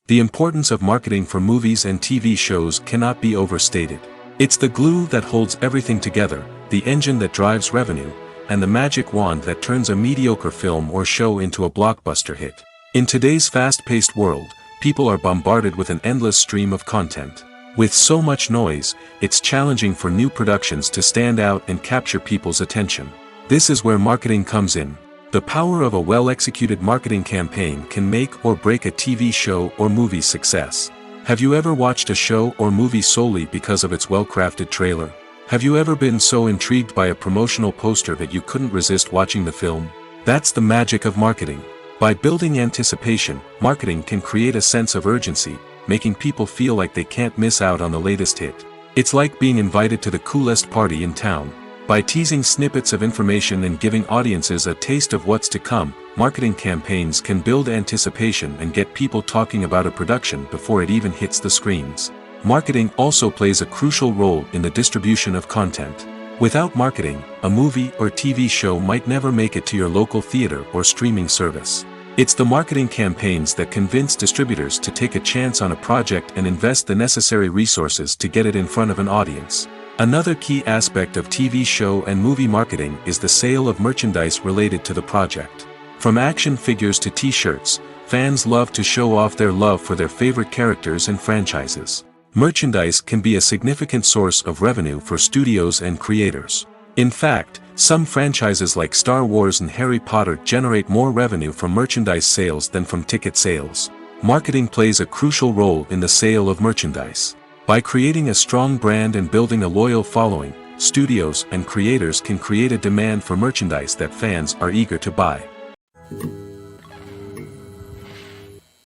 The importance of marketing for movies and TV shows cannot be overstated. It's the glue that holds everything together, the engine that drives revenue, and the magic wand that turns a mediocre film or show into a blockbuster hit. In today's fast-paced world, people are bombarded with an endless stream of content. With so much noise, it's challenging for new productions to stand out and capture people's attention. This is where marketing comes in. The power of a well-executed marketing campaign can make or break a TV show or movie's success. Have you ever watched a show or movie solely because of its well-crafted trailer? Have you ever been so intrigued by a promotional poster that you couldn't resist watching the film? That's the magic of marketing. By building anticipation, marketing can create a sense of urgency, making people feel like they can't miss out on the latest hit. It's like being invited to the coolest party in town. By teasing snippets of information and giving audiences a taste of what's to come, marketing campaigns can build anticipation and get people talking about a production before it even hits the screens. Marketing also plays a crucial role in the distribution of content. Without marketing, a movie or TV show might never make it to your local theater or streaming service. It's the marketing campaigns that convince distributors to take a chance on a project and invest the necessary resources to get it in front of an audience. Another key aspect of TV show and movie marketing is the sale of merchandise related to the project. From action figures to t-shirts, fans love to show off their love for their favorite characters and franchises. Merchandise can be a significant source of revenue for studios and creators. In fact, some franchises like Star Wars and Harry Potter generate more revenue from merchandise sales than from ticket sales. Marketing plays a crucial role in the sale of merchandise. By creating a strong brand and building a loyal following, studios and creators can create a demand for merchandise that fans are eager to buy.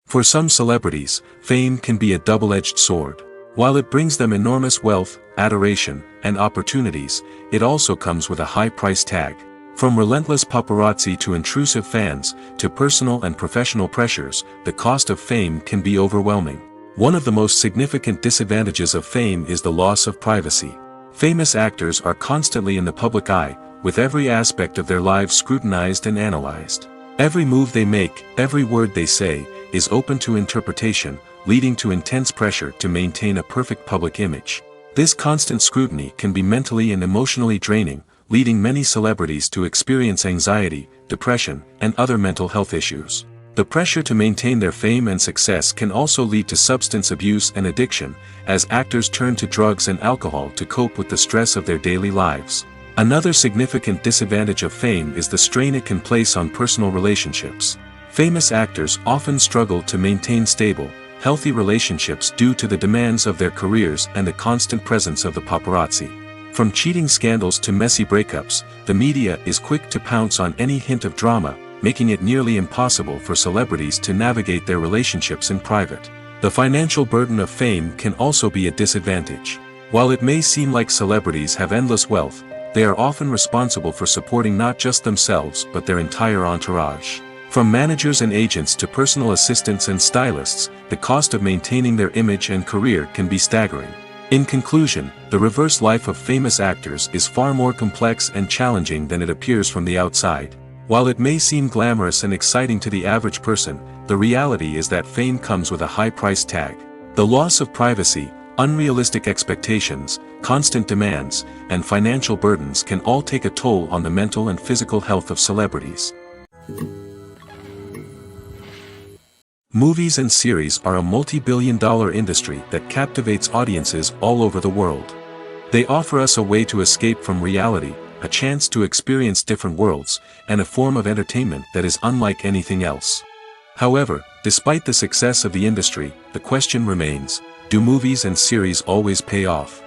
For some celebrities, fame can be a double-edged sword. While it brings them enormous wealth, adoration, and opportunities, it also comes with a high price tag. From relentless paparazzi to intrusive fans, to personal and professional pressures, the cost of fame can be overwhelming. One of the most significant disadvantages of fame is the loss of privacy. Famous actors are constantly in the public eye, with every aspect of their lives scrutinized and analyzed. Every move they make, every word they say, is open to interpretation, leading to intense pressure to maintain a perfect public image. This constant scrutiny can be mentally and emotionally draining, leading many celebrities to experience anxiety, depression, and other mental health issues. The pressure to maintain their fame and success can also lead to substance abuse and addiction, as actors turn to drugs and alcohol to cope with the stress of their daily lives. Another significant disadvantage of fame is the strain it can place on personal relationships. Famous actors often struggle to maintain stable, healthy relationships due to the demands of their careers and the constant presence of the paparazzi. From cheating scandals to messy breakups, the media is quick to pounce on any hint of drama, making it nearly impossible for celebrities to navigate their relationships in private. The financial burden of fame can also be a disadvantage. While it may seem like celebrities have endless wealth, they are often responsible for supporting not just themselves but their entire entourage. From managers and agents to personal assistants and stylists, the cost of maintaining their image and career can be staggering. In conclusion, the reverse life of famous actors is far more complex and challenging than it appears from the outside. While it may seem glamorous and exciting to the average person, the reality is that fame comes with a high price tag. The loss of privacy, unrealistic expectations, constant demands, and financial burdens can all take a toll on the mental and physical health of celebrities. Movies and series are a multi-billion-dollar industry that captivates audiences all over the world. They offer us a way to escape from reality, a chance to experience different worlds, and a form of entertainment that is unlike anything else. However, despite the success of the industry, the question remains, do movies and series always pay off?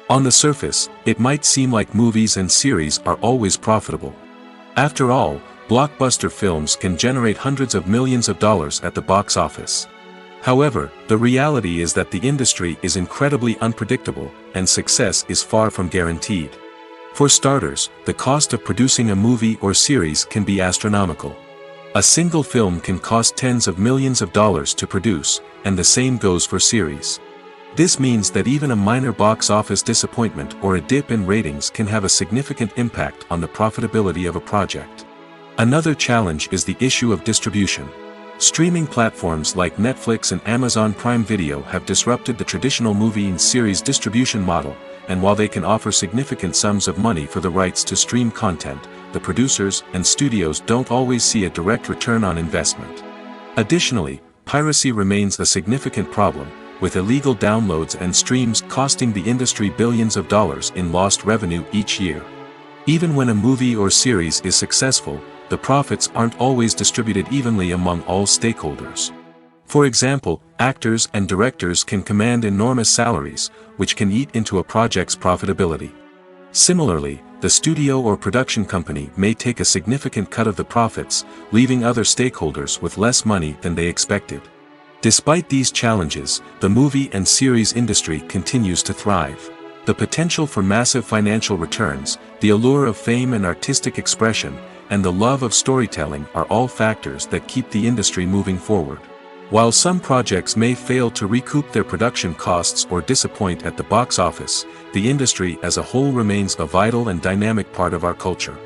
On the surface, it might seem like movies and series are always profitable. After all, blockbuster films can generate hundreds of millions of dollars at the box office. However, the reality is that the industry is incredibly unpredictable, and success is far from guaranteed. For starters, the cost of producing a movie or series can be astronomical. A single film can cost tens of millions of dollars to produce, and the same goes for series. This means that even a minor box office disappointment or a dip in ratings can have a significant impact on the profitability of a project. Another challenge is the issue of distribution. Streaming platforms like Netflix and Amazon Prime Video have disrupted the traditional movie and series distribution model, and while they can offer significant sums of money for the rights to stream content, the producers and studios don't always see a direct return on investment. Additionally, piracy remains a significant problem, with illegal downloads and streams costing the industry billions of dollars in lost revenue each year. Even when a movie or series is successful, the profits aren't always distributed evenly among all stakeholders. For example, actors and directors can command enormous salaries, which can eat into a project's profitability. Similarly, the studio or production company may take a significant cut of the profits, leaving other stakeholders with less money than they expected. Despite these challenges, the movie and series industry continues to thrive. The potential for massive financial returns, the allure of fame and artistic expression, and the love of storytelling are all factors that keep the industry moving forward. While some projects may fail to recoup their production costs or disappoint at the box office, the industry as a whole remains a vital and dynamic part of our culture.